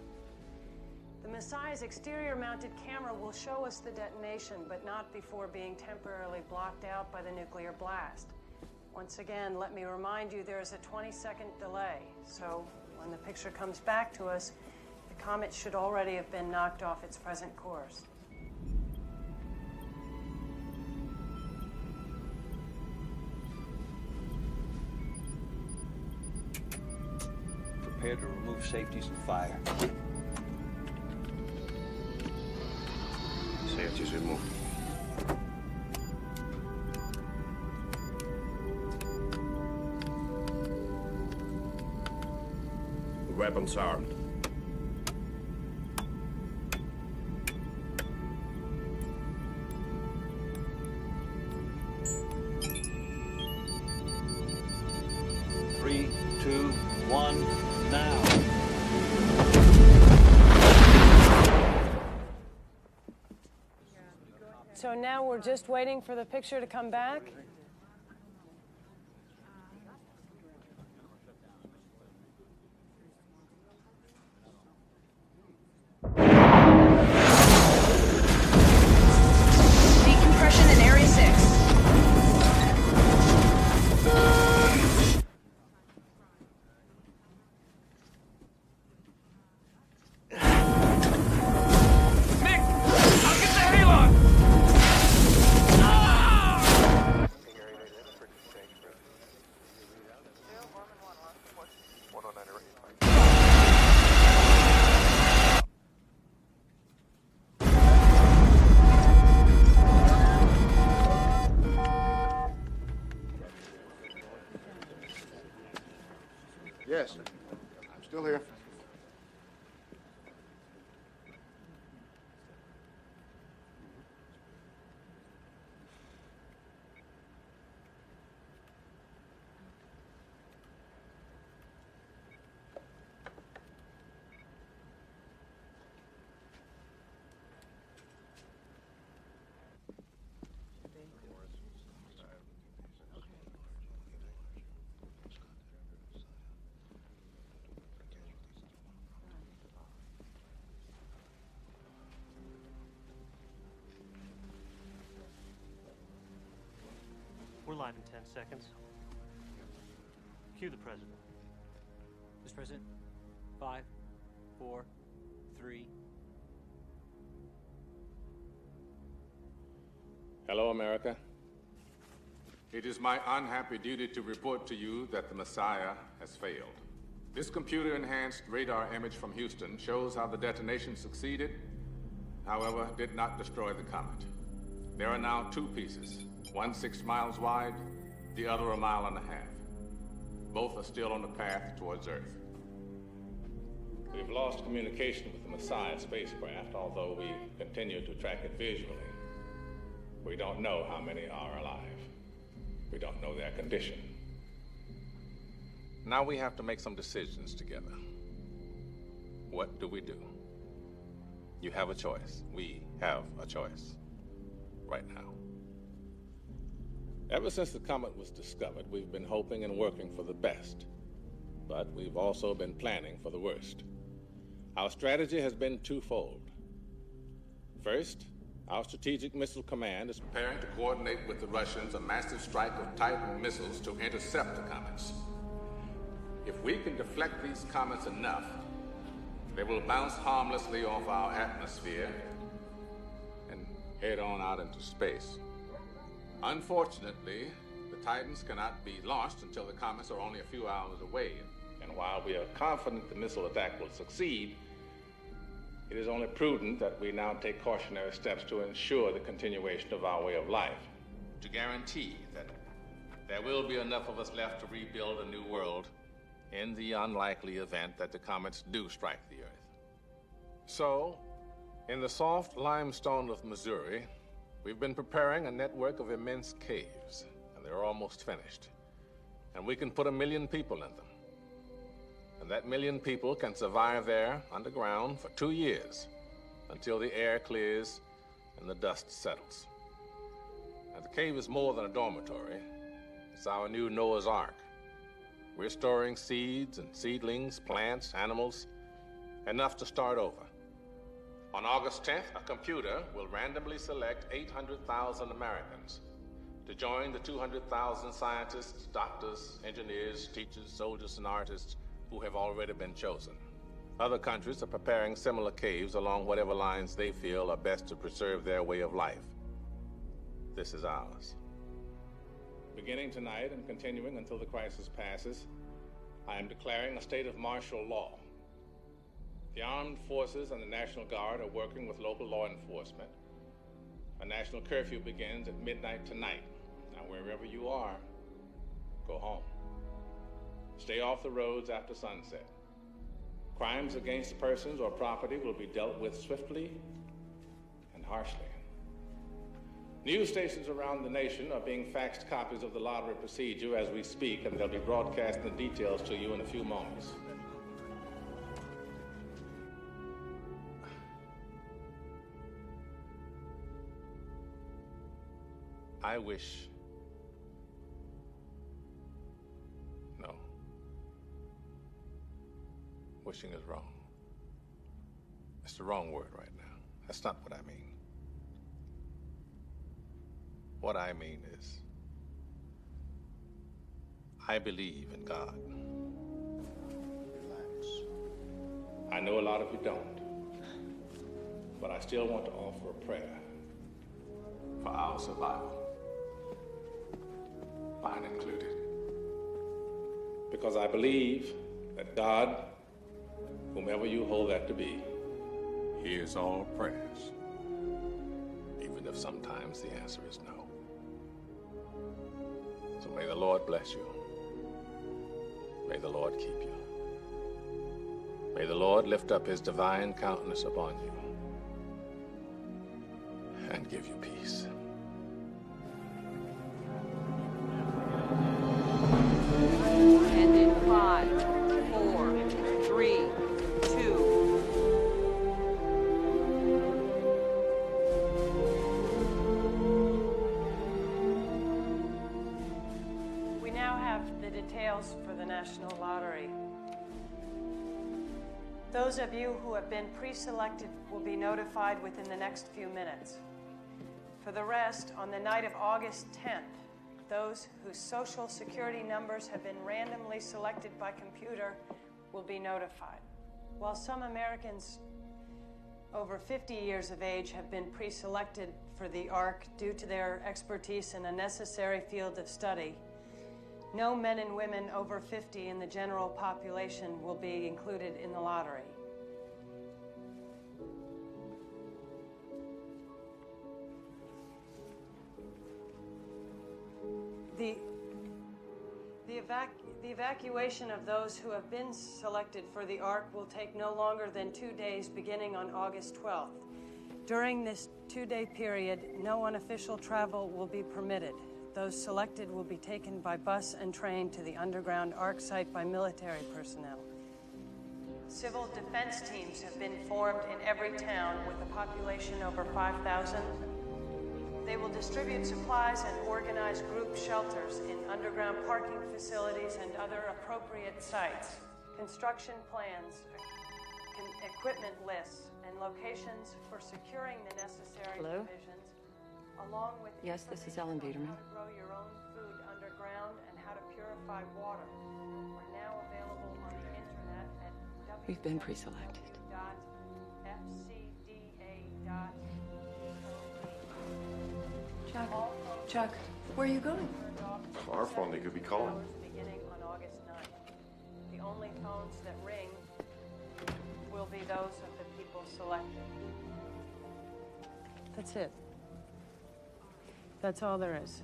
The Messiah's exterior-mounted camera will show us the detonation, but not before being temporarily blocked out by the nuclear blast. Once again, let me remind you there is a 20-second delay, so when the picture comes back to us, the comet should already have been knocked off its present course. Prepare to remove safeties and fire. Safeties removed. Weapons armed. Three, two, one, now. So now we're just waiting for the picture to come back? Decompression in Area 6. Yes, I'm still here. We're live in 10 seconds. Cue the president. Mr. President, 5, 4, 3. Hello, America. It is my unhappy duty to report to you that the Messiah has failed. This computer-enhanced radar image from Houston shows how the detonation succeeded, however, did not destroy the comet. There are now two pieces, one 6 miles wide, the other 1.5 miles. Both are still on the path towards Earth. We've lost communication with the Messiah spacecraft, although we continue to track it visually. We don't know how many are alive. We don't know their condition. Now we have to make some decisions together. What do we do? You have a choice. We have a choice. Right now. Ever since the comet was discovered, we've been hoping and working for the best. But we've also been planning for the worst. Our strategy has been twofold. First, our Strategic Missile Command is preparing to coordinate with the Russians a massive strike of Titan missiles to intercept the comets. If we can deflect these comets enough, they will bounce harmlessly off our atmosphere and head on out into space. Unfortunately, the Titans cannot be launched until the comets are only a few hours away. And while we are confident the missile attack will succeed, it is only prudent that we now take cautionary steps to ensure the continuation of our way of life, to guarantee that there will be enough of us left to rebuild a new world in the unlikely event that the comets do strike the Earth. So, in the soft limestone of Missouri, we've been preparing a network of immense caves, and they're almost finished. And we can put 1 million people in them. And that million people can survive there underground for 2 years until the air clears and the dust settles. Now, the cave is more than a dormitory. It's our new Noah's Ark. We're storing seeds and seedlings, plants, animals, enough to start over. On August 10th, a computer will randomly select 800,000 Americans to join the 200,000 scientists, doctors, engineers, teachers, soldiers, and artists who have already been chosen. Other countries are preparing similar caves along whatever lines they feel are best to preserve their way of life. This is ours. Beginning tonight and continuing until the crisis passes, I am declaring a state of martial law. The armed forces and the National Guard are working with local law enforcement. A national curfew begins at midnight tonight. Now, wherever you are, go home. Stay off the roads after sunset. Crimes against persons or property will be dealt with swiftly and harshly. News stations around the nation are being faxed copies of the lottery procedure as we speak, and they'll be broadcasting the details to you in a few moments. I wish... No. Wishing is wrong. It's the wrong word right now. That's not what I mean. What I mean is, I believe in God. Relax. I know a lot of you don't, but I still want to offer a prayer for our survival. Mine included. Because I believe that God, whomever you hold that to be, hears all prayers, even if sometimes the answer is no. So may the Lord bless you. May the Lord keep you. May the Lord lift up his divine countenance upon you and give you peace. And in 5, 4, 3, 2. We now have the details for the National Lottery. Those of you who have been pre-selected will be notified within the next few minutes. For the rest, on the night of August 10th, those whose social security numbers have been randomly selected by computer will be notified. While some Americans over 50 years of age have been pre-selected for the ARC due to their expertise in a necessary field of study, no men and women over 50 in the general population will be included in the lottery. The evacuation of those who have been selected for the ARC will take no longer than 2 days beginning on August 12th. During this 2-day period, no unofficial travel will be permitted. Those selected will be taken by bus and train to the underground ARC site by military personnel. Civil defense teams have been formed in every town with a population over 5,000. They will distribute supplies and organize group shelters in underground parking facilities and other appropriate sites. Construction plans, equipment lists, and locations for securing the necessary Hello? provisions, along with Yes, this is Ellen Biederman. how to grow your own food underground and how to purify water, are now available on the internet at We've been pre-selected. Chuck, where are you going? Our phone they could be calling. Beginning on August 9th. The only phones that ring will be those of the people selected. That's it. That's all there is.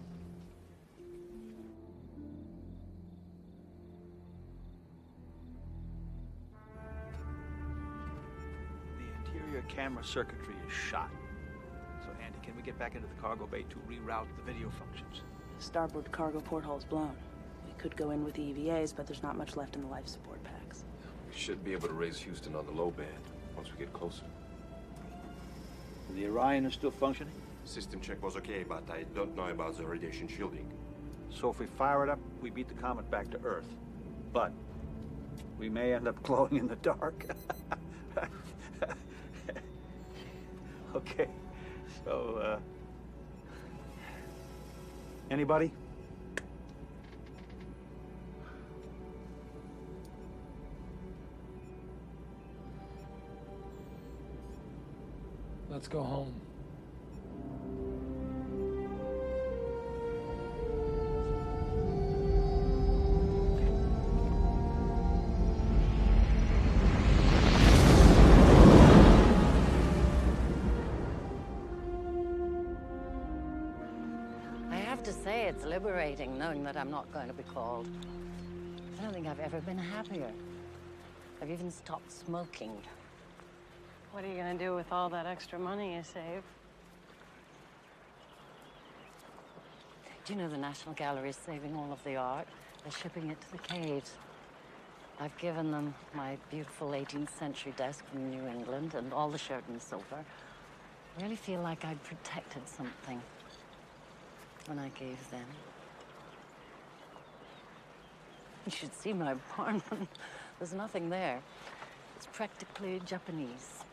The interior camera circuitry is shot. So, Andy, can we get back into the cargo bay to reroute the video functions? Starboard cargo porthole's blown. We could go in with the EVAs, but there's not much left in the life support packs. Should be able to raise Houston on the low band once we get closer. The Orion is still functioning? System check was okay, but I don't know about the radiation shielding. So if we fire it up, we beat the comet back to Earth. But we may end up glowing in the dark. Okay, so, anybody? Let's go home. I have to say, it's liberating knowing that I'm not going to be called. I don't think I've ever been happier. I've even stopped smoking. What are you gonna do with all that extra money you save? Do you know the National Gallery is saving all of the art? They're shipping it to the caves. I've given them my beautiful 18th century desk from New England and all the shirt and silver. I really feel like I'd protected something when I gave them. You should see my apartment. There's nothing there. It's practically Japanese.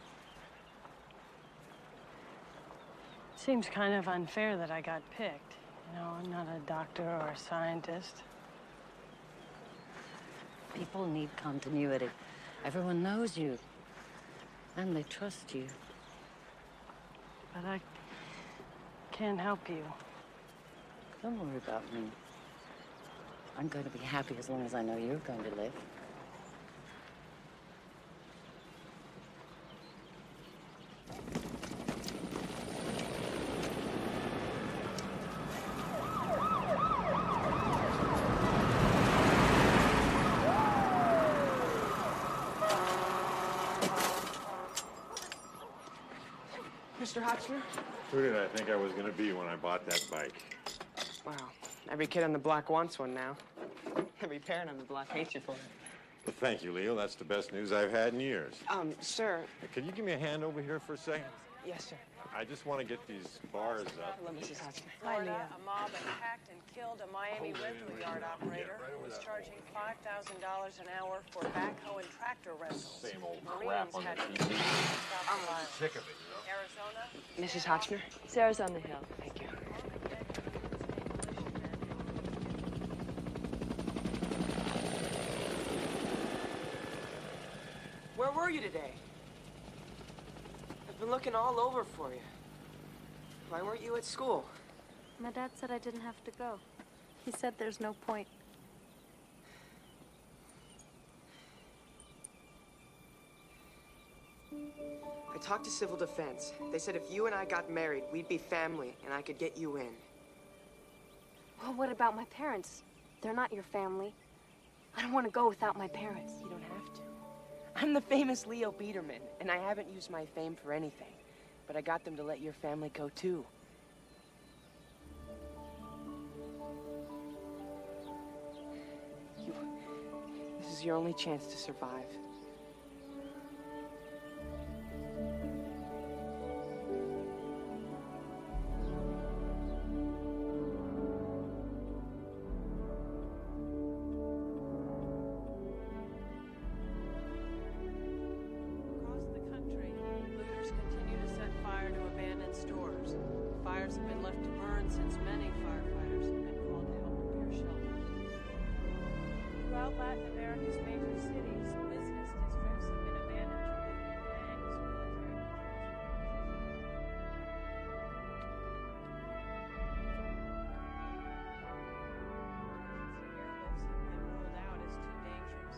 Seems kind of unfair that I got picked. You know, I'm not a doctor or a scientist. People need continuity. Everyone knows you. And they trust you. But I can't help you. Don't worry about me. I'm going to be happy as long as I know you're going to live. Mr. Hotchner? Who did I think I was going to be when I bought that bike? Wow. Every kid on the block wants one now. Every parent on the block hates you for it. Well, thank you, Leo. That's the best news I've had in years. Sir. Could you give me a hand over here for a second? Yes, sir. I just want to get these bars up. Hello, Mrs. Hotchner. Florida, a mob attacked and killed a Miami rental yard operator who was charging $5,000 an hour for backhoe and tractor rentals. Same old Marines crap on had the to TV. stop the I'm sick of it, you know? Arizona. Mrs. Hotchner? Sarah's on the hill. Thank you. Where were you today? I've been looking all over for you. Why weren't you at school? My dad said I didn't have to go. He said there's no point. I talked to Civil Defense. They said if you and I got married, we'd be family, and I could get you in. Well, what about my parents? They're not your family. I don't want to go without my parents. You don't have to. I'm the famous Leo Biederman, and I haven't used my fame for anything. But I got them to let your family go, too. This is your only chance to survive. Across the country, looters continue to set fire to abandoned stores. Fires have been left to burn since many firefighters have been called to help repair shelters. Throughout Latin America's major cities, business districts have been abandoned to looting gangs, military airlifts have been ruled out as too dangerous.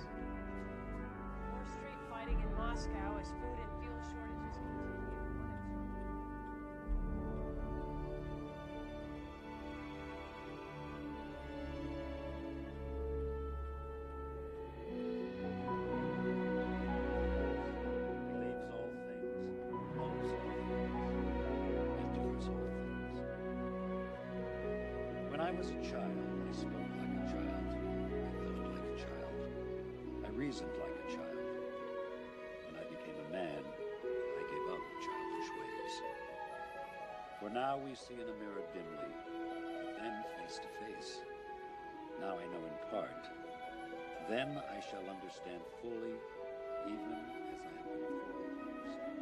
More street fighting in Moscow as food and fuel shortages continue. Believes all things, knows all things, endures all things. When I was a child, I spoke like a child. I thought like a child. I reasoned like a child. For now we see in a mirror dimly, then face to face. Now I know in part. Then I shall understand fully, even as I have been fully understood.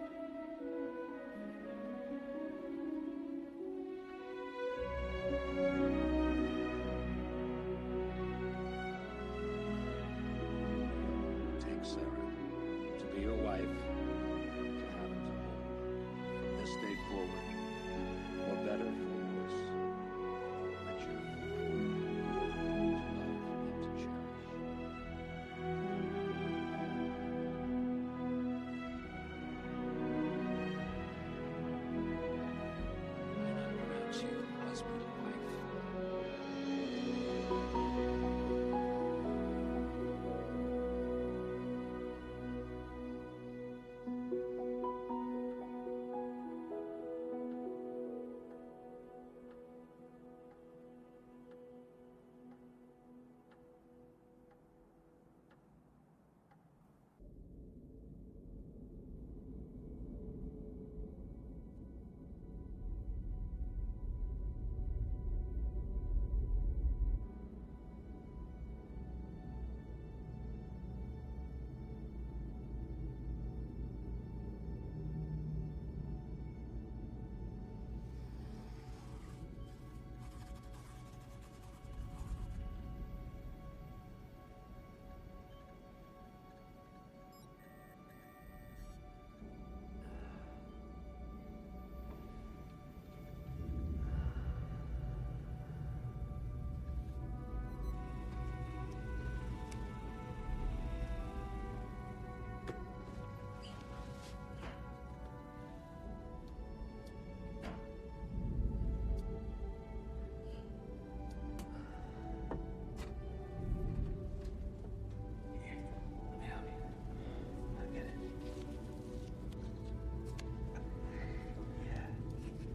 Take Sarah to be your wife, to have and to hold. From this day forward, for better, for worse, for richer, for poorer, to love and to cherish. And I pronounce you husband and wife.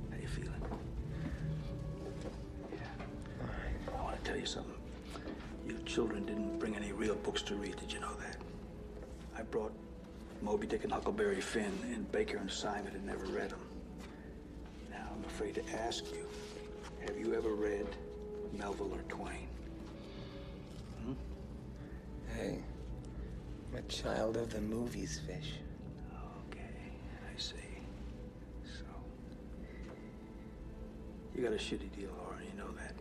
How you feeling? Yeah. I want to tell you something. Your children didn't bring any real books to read. Did you know that? I brought Moby Dick and Huckleberry Finn, and Baker and Simon had never read them. Now, I'm afraid to ask you, have you ever read Melville or Twain? Hmm? Hey, I'm a child of the movies, Fish. Okay, I see. So, you got a shitty deal, Lauren, you know that.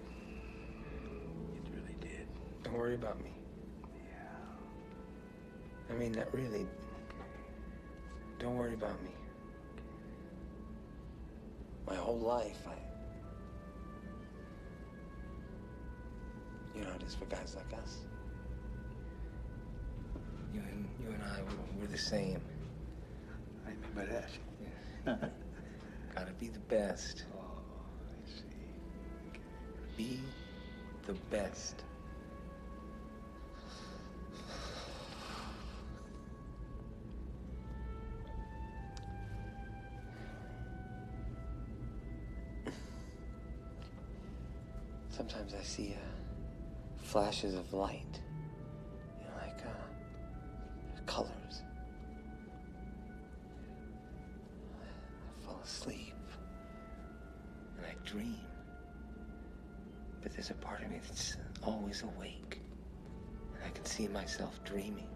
You really did. Don't worry about me. Yeah. I mean, that really. Don't worry about me. My whole life, you know how it is for guys like us. You and I, we're the same. I remember that. Yeah. Gotta be the best. Oh, I see. Okay. Be the best. Sometimes I see flashes of light, you know, like colors. I fall asleep and I dream, but there's a part of me that's always awake, and I can see myself dreaming.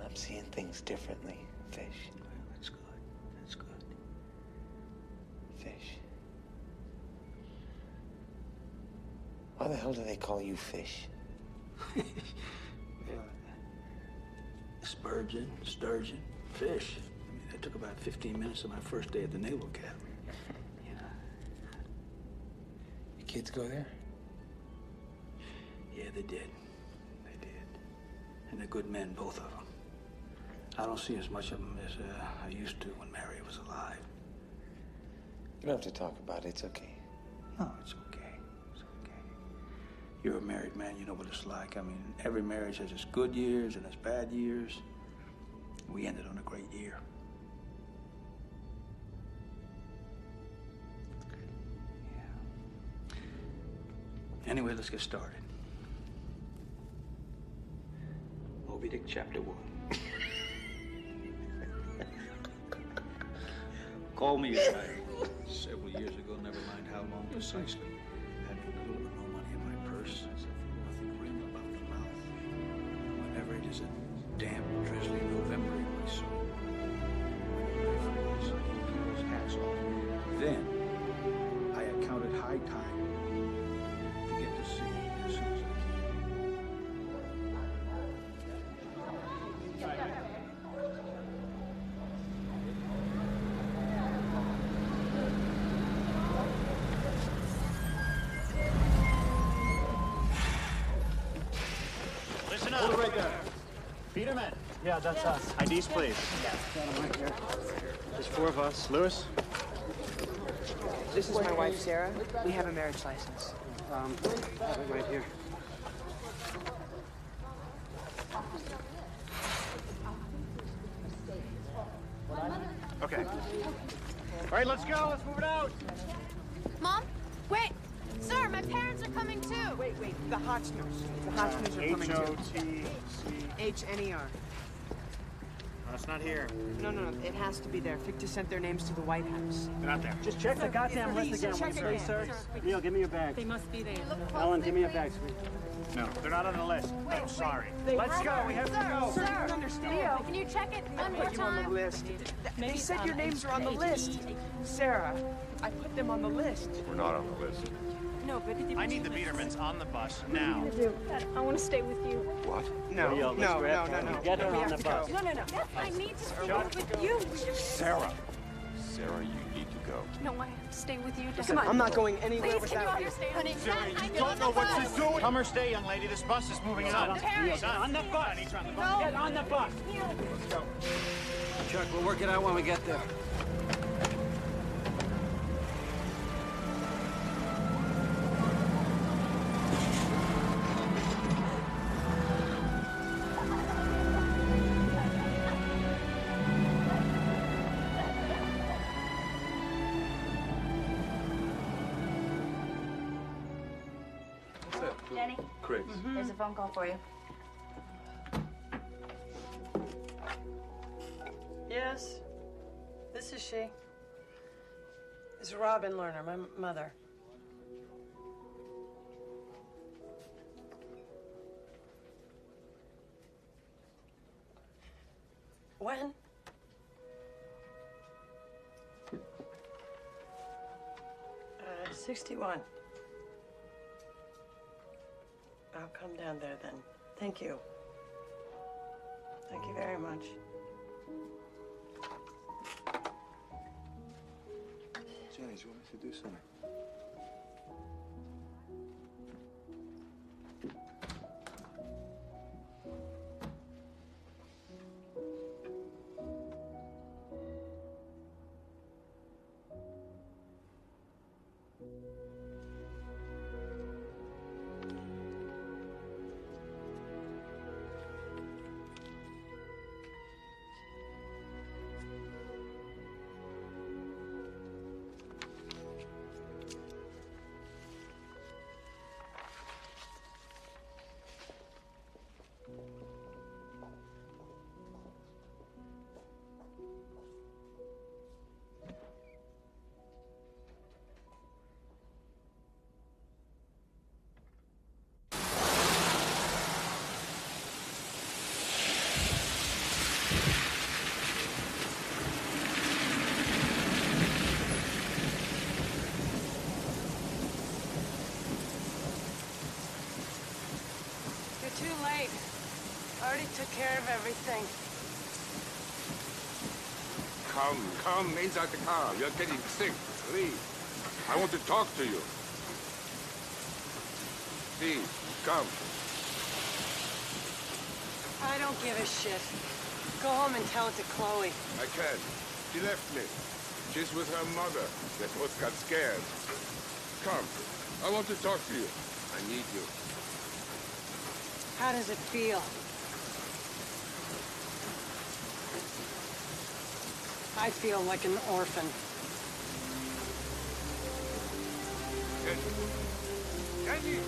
I'm seeing things differently, Fish. That's good. That's good. Fish. Why the hell do they call you Fish? Yeah. Spurgeon, sturgeon, fish. I mean, that took about 15 minutes of my first day at the Naval Academy. You know. Your kids go there? Yeah, they did. They did. And they're good men, both of them. I don't see as much of them as I used to when Mary was alive. You don't have to talk about it. It's okay. No, it's okay. It's okay. You're a married man. You know what it's like. I mean, every marriage has its good years and its bad years. We ended on a great year. Yeah. Anyway, let's get started. Moby Dick, Chapter 1. Call me a child. Several years ago, never mind how long precisely, had little or no money in my purse. I feel nothing grim about the mouth. Whenever it is a damp, drizzly November in my soul, I keep people's hats off. Then, I accounted high time to get to see as soon as I can. Listen up. Hold it right there. Peterman. Yeah, that's us. IDs, please. Got him right here. There's 4 of us. Lewis? This is my wife, Sarah. We have a marriage license. I have it right here. Okay. All right, let's go. Let's move it out. Mom, wait. Sir, my parents are coming too. Wait. The Hotchners. The Hotchners are coming too. H-O-T-C. H-N-E-R. No, it's not here. No. It has to be there. Ficta sent their names to the White House. They're not there. Just check the goddamn list again, will you please, sir? Neil, give me your bag. They must be there. Ellen, give me your bag, sweet. No, they're not on the list. I'm sorry. Let's go. We have to go. Sir, you don't understand. Leo, can you check it one more I put you on the time? list. They said your names are on the list. Sarah, I put them on the list. We're not on the list. No, but I need the Biedermans on the bus now. I want to stay with you. What? No. Get her We on have the to bus. go. No. I need to stay with you. Sarah. Sarah, you need to go. No, I have to stay with you. Listen, I'm not going anywhere Please, can you without you. understand? Honey, Sarah, I you get don't on know the what bus. she's doing. Come or stay, young lady. This bus is moving on. Parents. On the bus. He's on the No. bus. Get on the bus. Let's go. Chuck, we'll work it out when we get there. Jenny? Chris. There's a phone call for you. Yes, this is she. It's Robin Lerner, my mother. When? 61. I'll come down there then. Thank you. Thank you very much. Jenny, do you want me to do something? Too late. I already took care of everything. Come inside the car. You're getting sick. Please. I want to talk to you. Please, come. I don't give a shit. Go home and tell it to Chloe. I can't. She left me. She's with her mother. That was got scared. Come. I want to talk to you. I need you. How does it feel? I feel like an orphan. Jenny!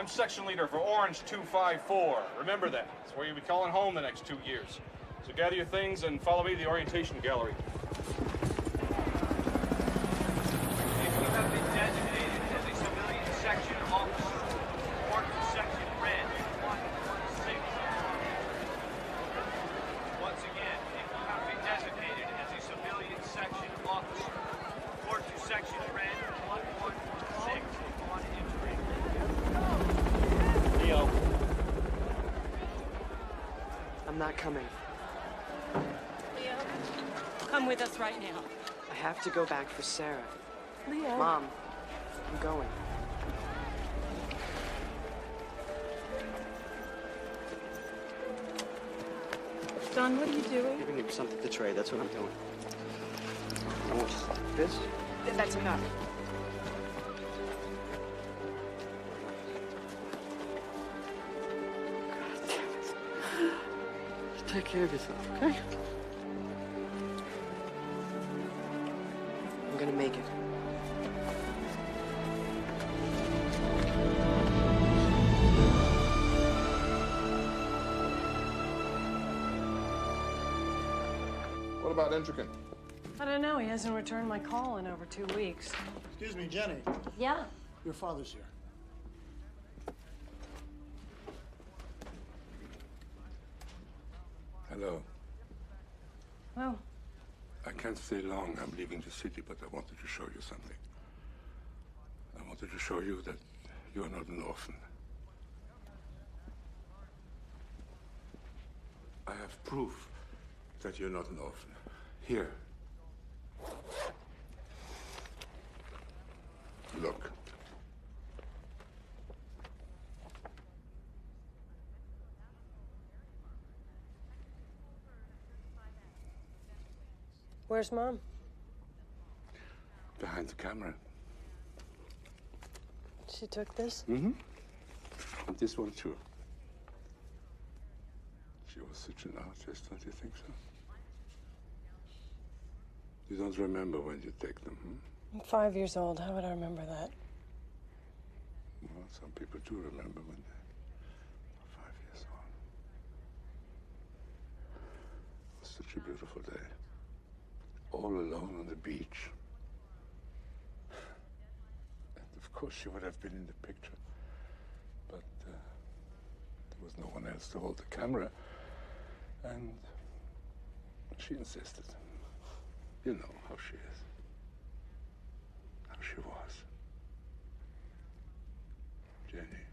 section leader for Orange 254. Remember that. It's where you'll be calling home the next 2 years. So gather your things and follow me to the orientation gallery. If you have been designated as a civilian section officer, report to section red 116. Once again, if you have been designated as a civilian section officer, report to section red 116 on entry. Leo. I'm not coming. Leo, come with us right now. I have to go back for Sarah. Leo. Mom, I'm going. Don, what are you doing? Giving him something to trade, that's what I'm doing. I want this. That's enough. Take care of yourself, okay? I'm gonna make it. What about Entrican? I don't know. He hasn't returned my call in over 2 weeks. Excuse me, Jenny. Yeah. Your father's here. Hello. Oh. I can't stay long. I'm leaving the city, but I wanted to show you something. I wanted to show you that you are not an orphan. I have proof that you're not an orphan. Here. Look. Where's Mom? Behind the camera. She took this? Mm-hmm. And this one, too. She was such an artist, don't you think so? You don't remember when you take them, hmm? I'm 5 years old. How would I remember that? Well, some people do remember when they're 5 years old. It was such a beautiful day. All alone on the beach. And of course she would have been in the picture. But there was no one else to hold the camera. And she insisted. You know how she is. How she was. Jenny.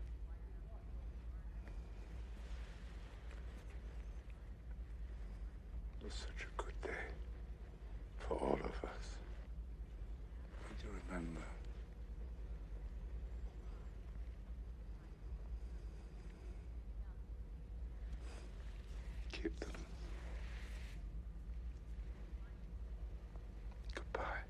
It was such a good day for all of us. Don't you remember? Keep them. Goodbye.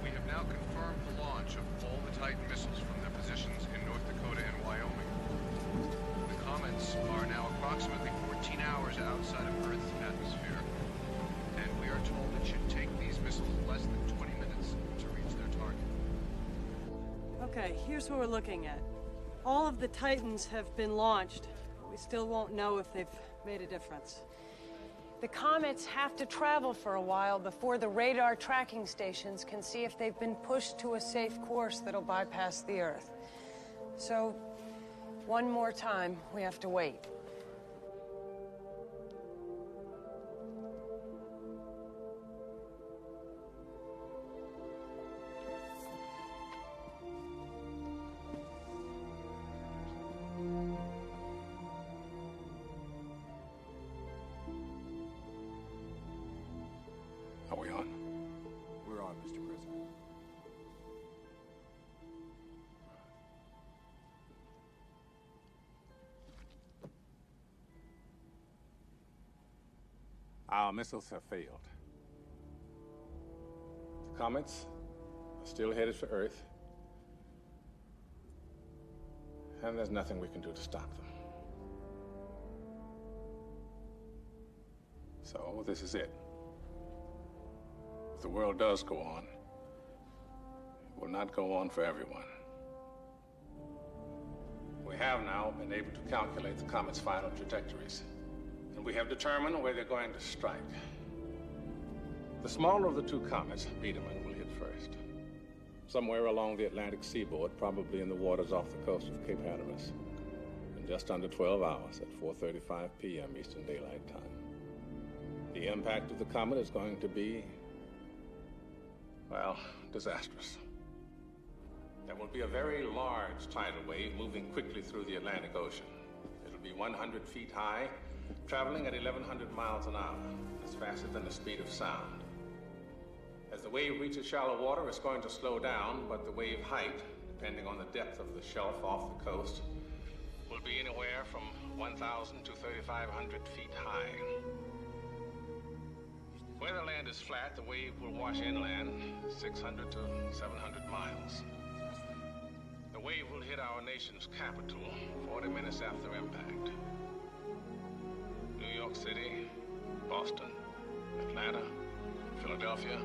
We have now confirmed the launch of all the Titan missiles from their positions in North Dakota and Wyoming. The comets are now approximately 14 hours outside of Earth's atmosphere, and we are told it should take these missiles less than 20 minutes to reach their target. Okay, here's what we're looking at. All of the Titans have been launched. We still won't know if they've made a difference. The comets have to travel for a while before the radar tracking stations can see if they've been pushed to a safe course that'll bypass the Earth. So, one more time, we have to wait. Are we on? We're on, Mr. President. Our missiles have failed. The comets are still headed for Earth, and there's nothing we can do to stop them. So this is it. If the world does go on, it will not go on for everyone. We have now been able to calculate the comet's final trajectories, and we have determined where they're going to strike. The smaller of the two comets, Biedermann, will hit first. Somewhere along the Atlantic seaboard, probably in the waters off the coast of Cape Hatteras, in just under 12 hours at 4:35 p.m. Eastern Daylight Time. The impact of the comet is going to be, well, disastrous. There will be a very large tidal wave moving quickly through the Atlantic Ocean. It'll be 100 feet high, traveling at 1,100 miles an hour. That's faster than the speed of sound. As the wave reaches shallow water, it's going to slow down, but the wave height, depending on the depth of the shelf off the coast, will be anywhere from 1,000 to 3,500 feet high. Where the land is flat, the wave will wash inland 600 to 700 miles. The wave will hit our nation's capital 40 minutes after impact. New York City, Boston, Atlanta, Philadelphia,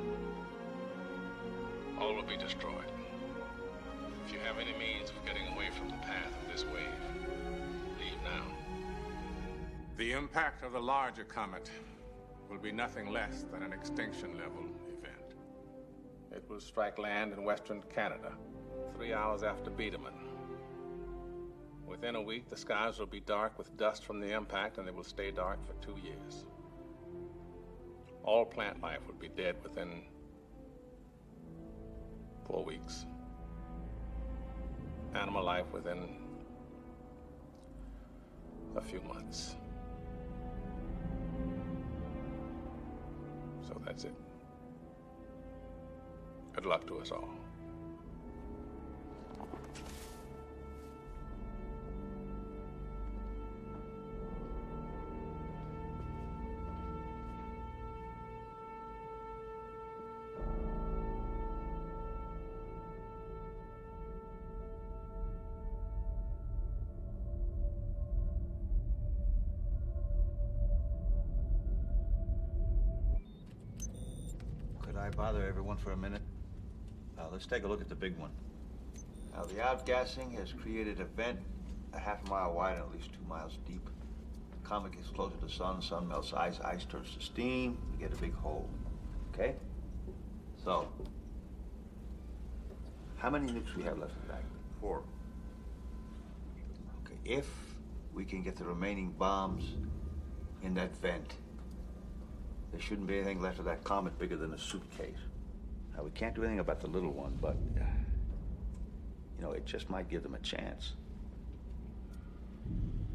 all will be destroyed. If you have any means of getting away from the path of this wave, leave now. The impact of the larger comet will be nothing less than an extinction-level event. It will strike land in western Canada 3 hours after Biedermann. Within a week, the skies will be dark with dust from the impact, and they will stay dark for 2 years. All plant life will be dead within 4 weeks. Animal life within a few months. So that's it. Good luck to us all. I bother everyone for a minute? Let's take a look at the big one. Now, the outgassing has created a vent a half a mile wide and at least 2 miles deep. The comet gets closer to the sun, sun melts ice, ice turns to steam, you get a big hole. Okay? So, how many nukes do we have left in the bag? 4. Okay, if we can get the remaining bombs in that vent, there shouldn't be anything left of that comet bigger than a suitcase. Now, we can't do anything about the little one, but, you know, it just might give them a chance.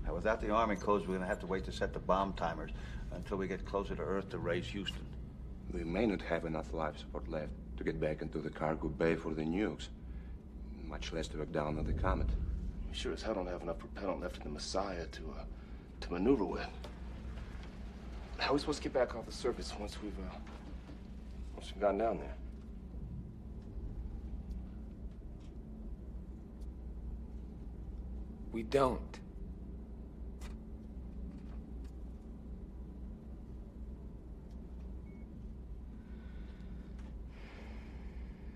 Now, without the arming codes, we're gonna have to wait to set the bomb timers until we get closer to Earth to raise Houston. We may not have enough life support left to get back into the cargo bay for the nukes, much less to work down on the comet. We sure as hell don't have enough propellant left in the Messiah to maneuver with. How are we supposed to get back off the surface once we've gone down there? We don't.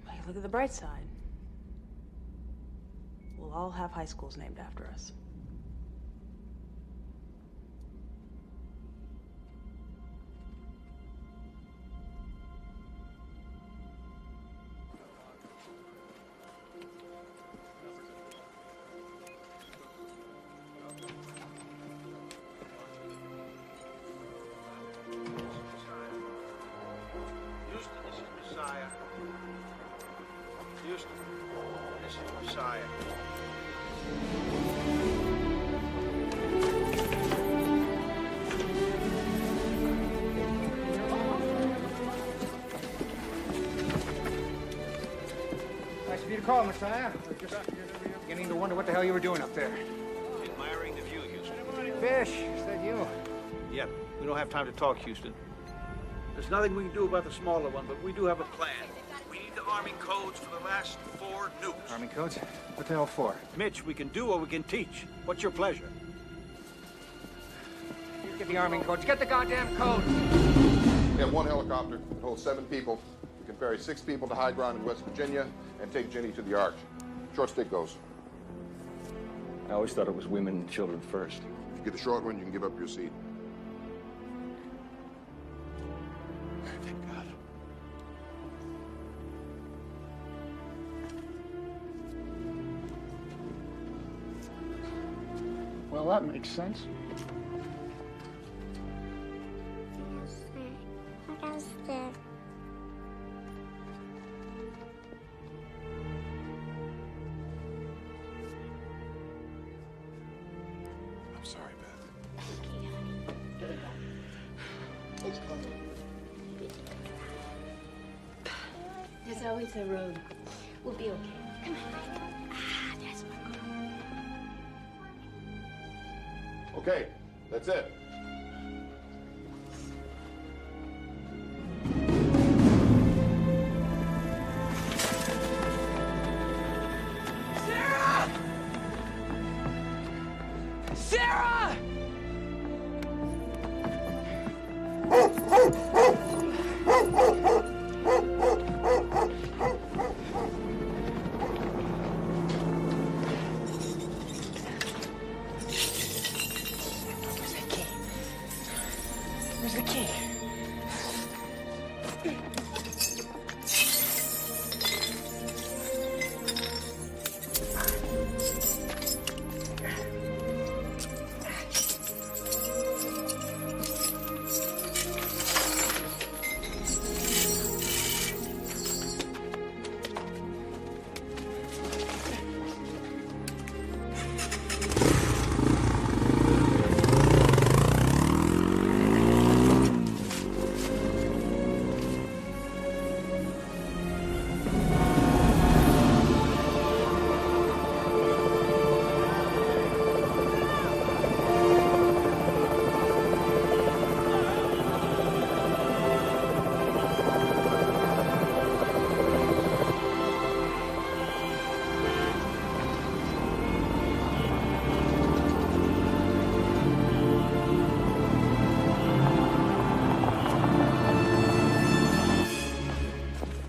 Hey, look at the bright side. We'll all have high schools named after us. Nice of you to call, Messiah. We're just beginning to wonder what the hell you were doing up there. Admiring the view, Houston. Fish, is that you? Yeah, we don't have time to talk, Houston. There's nothing we can do about the smaller one, but we do have a plan. We need the arming codes for the last 4 nukes. Army codes? What the hell for? Mitch, we can do or we can teach. What's your pleasure? You get the arming codes. Get the goddamn codes! We have 1 helicopter that holds 7 people. We can ferry 6 people to high ground in West Virginia and take Jenny to the Arch. Short stick goes. I always thought it was women and children first. If you get the short one, you can give up your seat. Thank God. Well, that makes sense. I'm sorry, Beth. There's always a road. We'll be okay. Come on. Ah, that's my girl. Okay, that's it. Sarah! Sarah! Where's the key?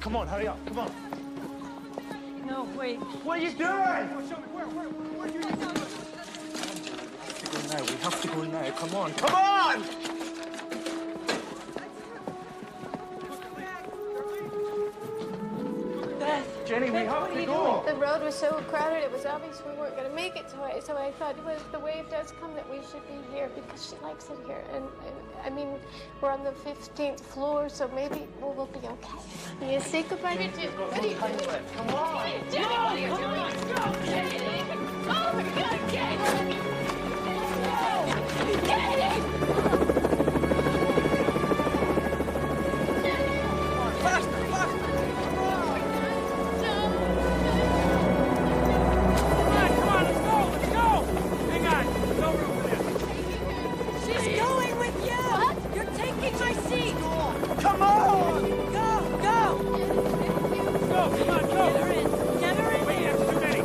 Come on, hurry up. Come on. No, wait. What are you doing? Show me where you We have to go now. Come on. Come on! Beth, Jenny, we have to go. The road was so crowded, it was obvious we weren't going to make it. So I thought, well, if the wave does come, that we should be here because she likes it here. And I mean, we're on the 15th floor, so maybe we'll be okay. You say goodbye to Jim. What are you doing? Come on. Jenny, what are you doing? Let's go, Jenny. Oh my God, Jenny. Get her in. Get her in. Wait, there's too many.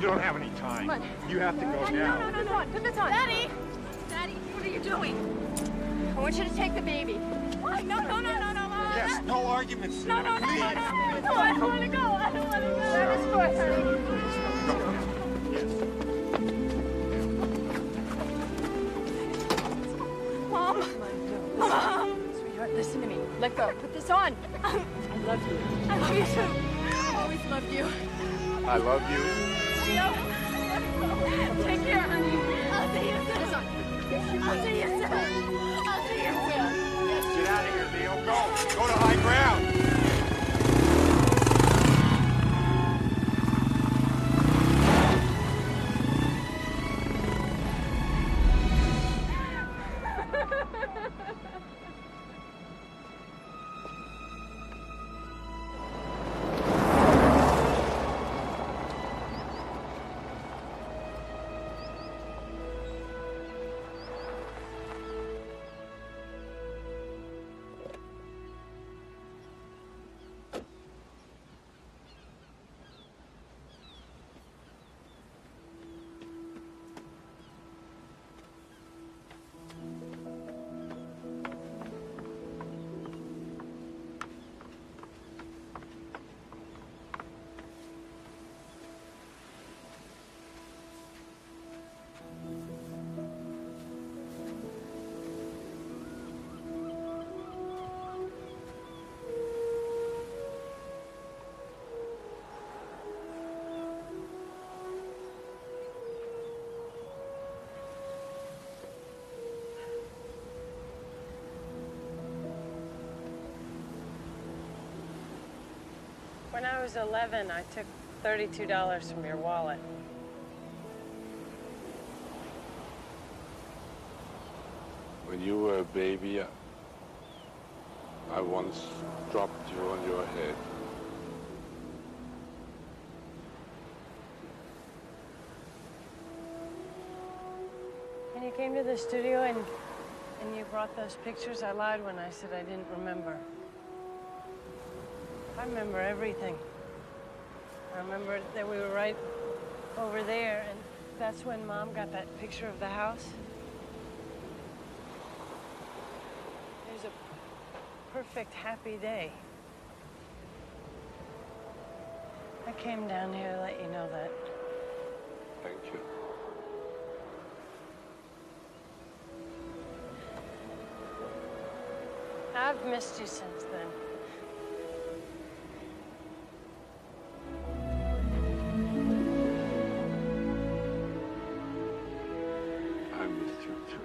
don't have any time. Come on. You have to go Daddy, now. No, come on, put this on. Daddy! Daddy, what are you doing? I want you to take the baby. What? No, Mama. Yes, no arguments. No, Please. I don't want to go. I don't want to go. Grab his foot, honey. Mom. Mom. Sweetheart, listen to me. Let go. Put this on. I love you. I love you too. I always loved you. I love you. No. Take care, honey. I'll see you soon. I'll see you soon. I'll see you soon. Get out of here, Leo. Go. Go to high ground. When I was 11, I took $32 from your wallet. When you were a baby, I once dropped you on your head. When you came to the studio and you brought those pictures, I lied when I said I didn't remember. I remember everything. I remember that we were right over there, and that's when Mom got that picture of the house. It was a perfect, happy day. I came down here to let you know that. Thank you. I've missed you since then. I missed you too.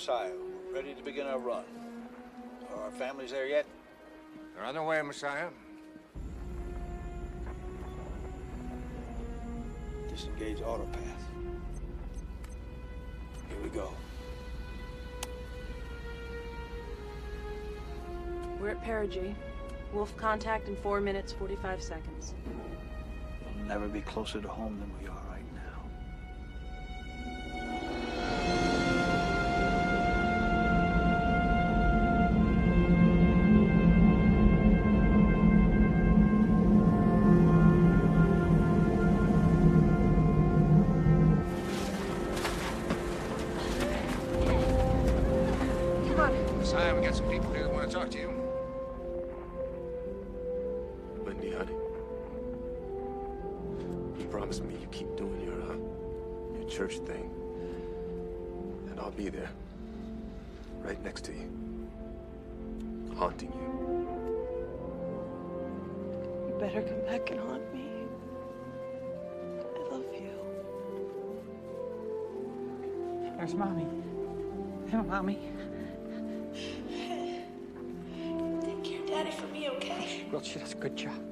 Messiah. We're ready to begin our run. Are our families there yet? They're on their way, Messiah. Disengage autopath. Here we go. We're at perigee. Wolf contact in 4 minutes, 45 seconds. We'll never be closer to home than we are right now. Come on. Messiah, we got some people here that want to talk to you. Wendy, honey. You promised me you keep doing your church thing. And I'll be there. Right next to you. Haunting you. You better come back and haunt me. I love you. There's Mommy. Hey, Mommy. Take care, Daddy, for me, okay? Well, she does a good job.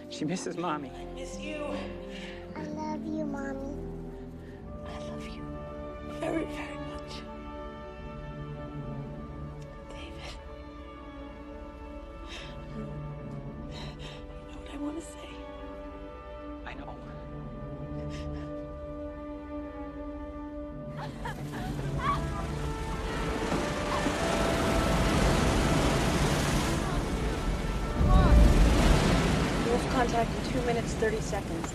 She misses Mommy. I miss you. I love you, Mommy. I love you very, very much. David. You know what I want to say? I know. Wolf contact in 2 minutes, 30 seconds.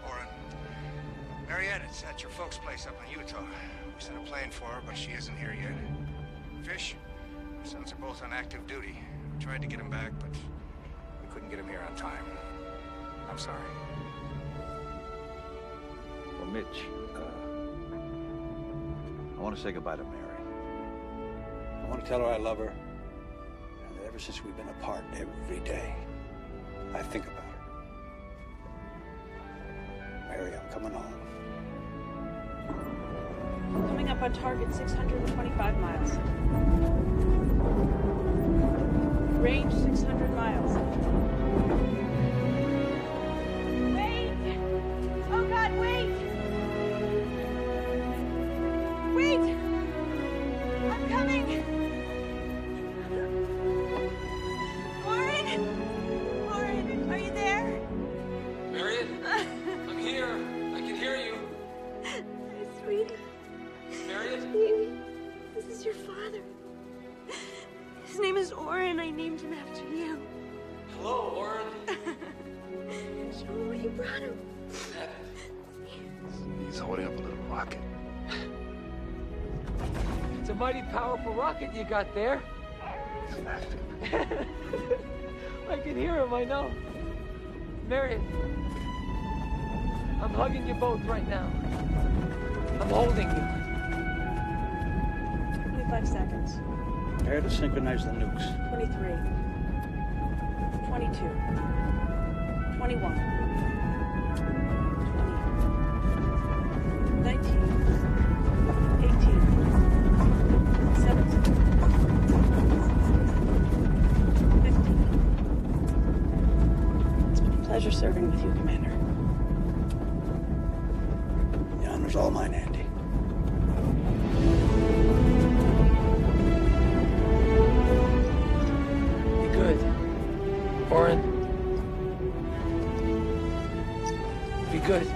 Oren. Mariette, it's at your folks' place up in Utah. We sent a plane for her, but she isn't here yet. Fish, your sons are both on active duty. We tried to get them back, but we couldn't get them here on time. I'm sorry. Well, Mitch, I want to say goodbye to Mary. I want to tell her I love her. And that ever since we've been apart, every day, I think about her. Mary, I'm coming home. Coming up on target 625 miles. Range 600 miles. Wait! Oh, God, wait! Wait! I'm coming! Warren, are you there? Marion, I'm here. I can hear you. My sweet Marion? baby, this is your father. His name is Oren. I named him after you. Hello, Oren. Show him what you brought him. He's holding up a little rocket. It's a mighty powerful rocket you got there. He's laughing. I can hear him, I know. Marion, I'm hugging you both right now. I'm holding you. 25 seconds. Prepare to synchronize the nukes. 23. 22. 21. 20. 19. 18. 17. 15. It's been a pleasure serving with you, Commander. The honor's all mine, Andy. Be good. Oren. Be good.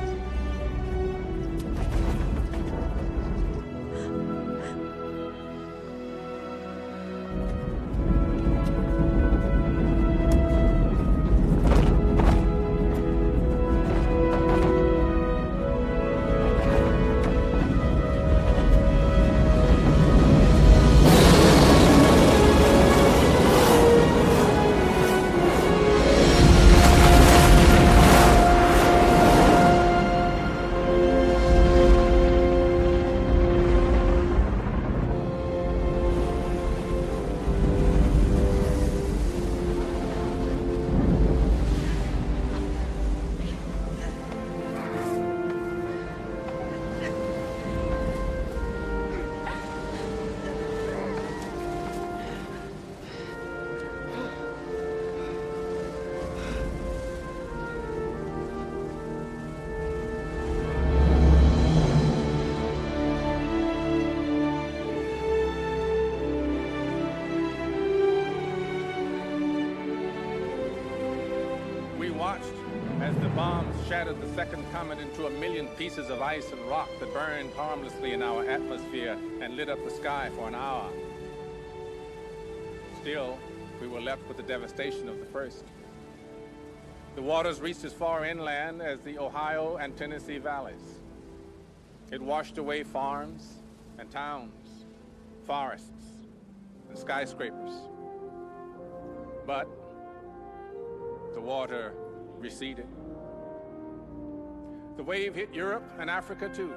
watched as the bombs shattered the second comet into 1,000,000 pieces of ice and rock that burned harmlessly in our atmosphere and lit up the sky for an hour. Still, we were left with the devastation of the first. The waters reached as far inland as the Ohio and Tennessee valleys. It washed away farms and towns, forests and skyscrapers. But the water receded. The wave hit Europe and Africa too.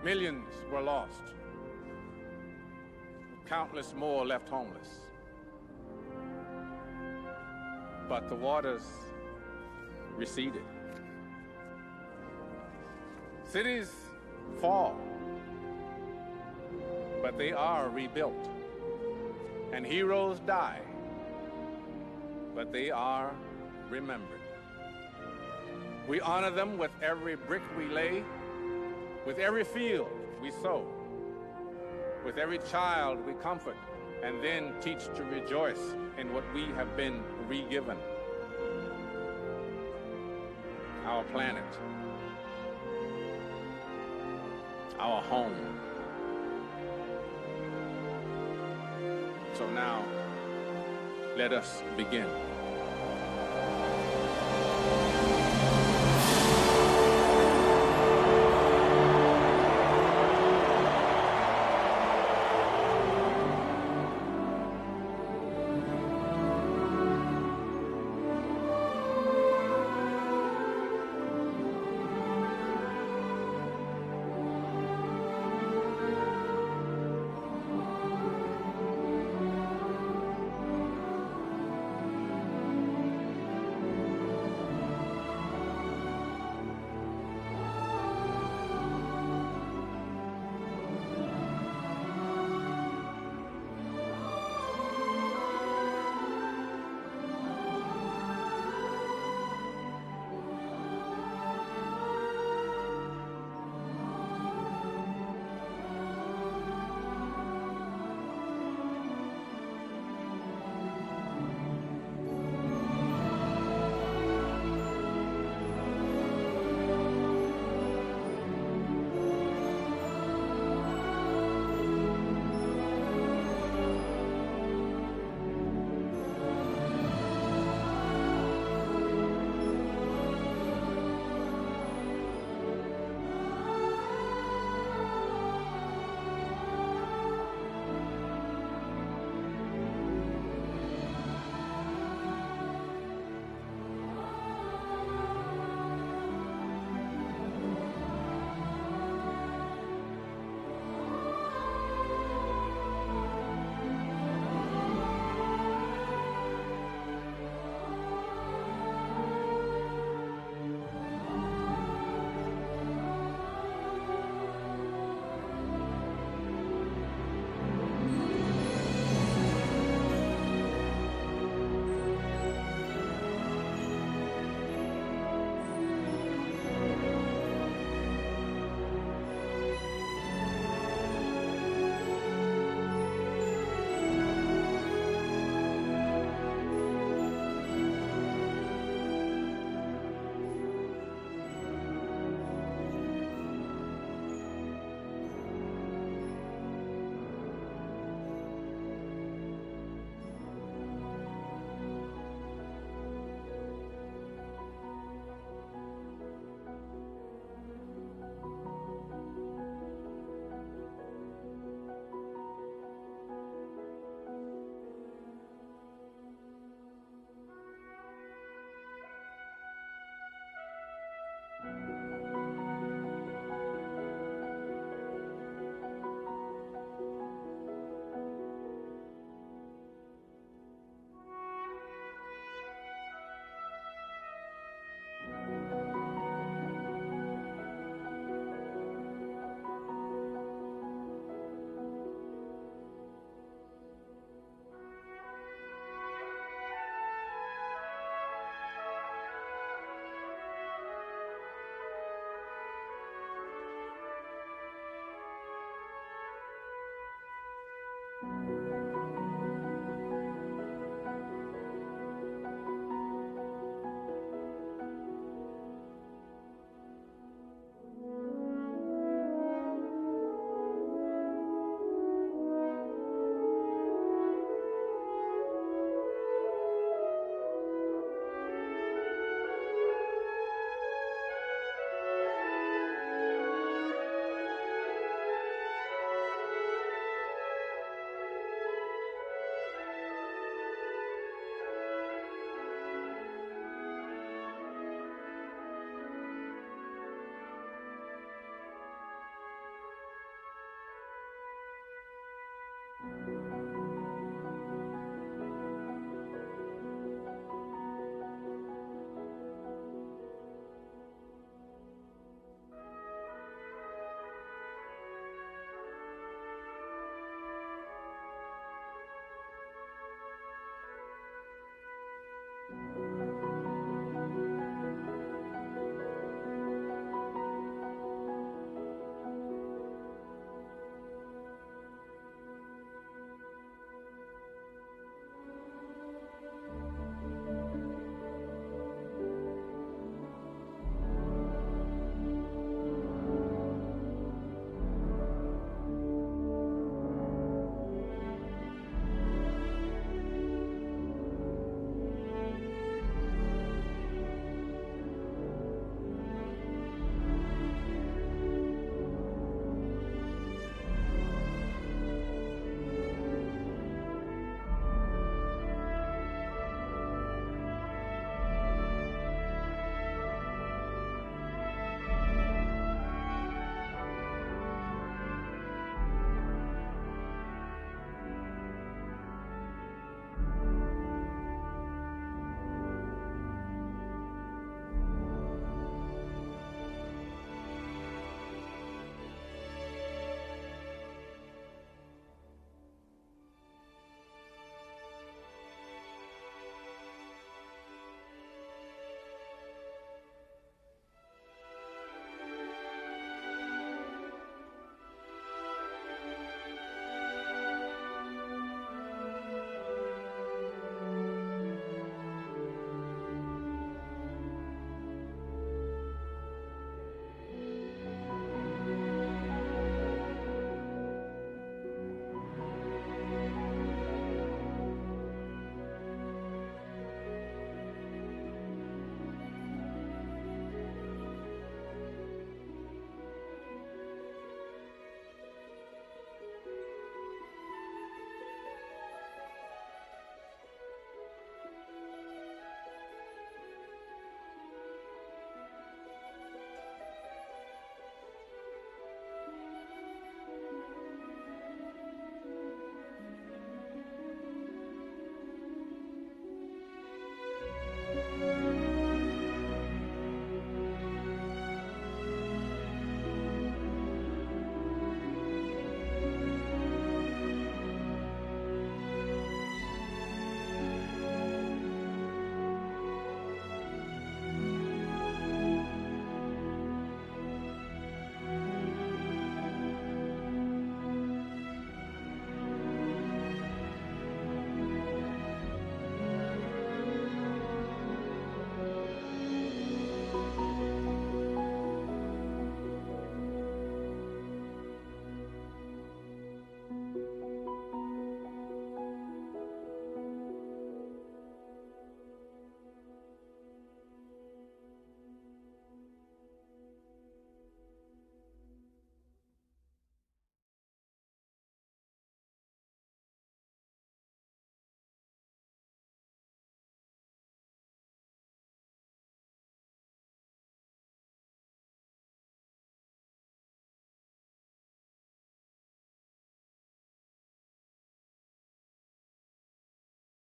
Millions were lost. Countless more left homeless. But the waters receded. Cities fall, but they are rebuilt. And heroes die, but they are remembered. We honor them with every brick we lay, with every field we sow, with every child we comfort, and then teach to rejoice in what we have been re-given. Our planet, our home. So now, let us begin.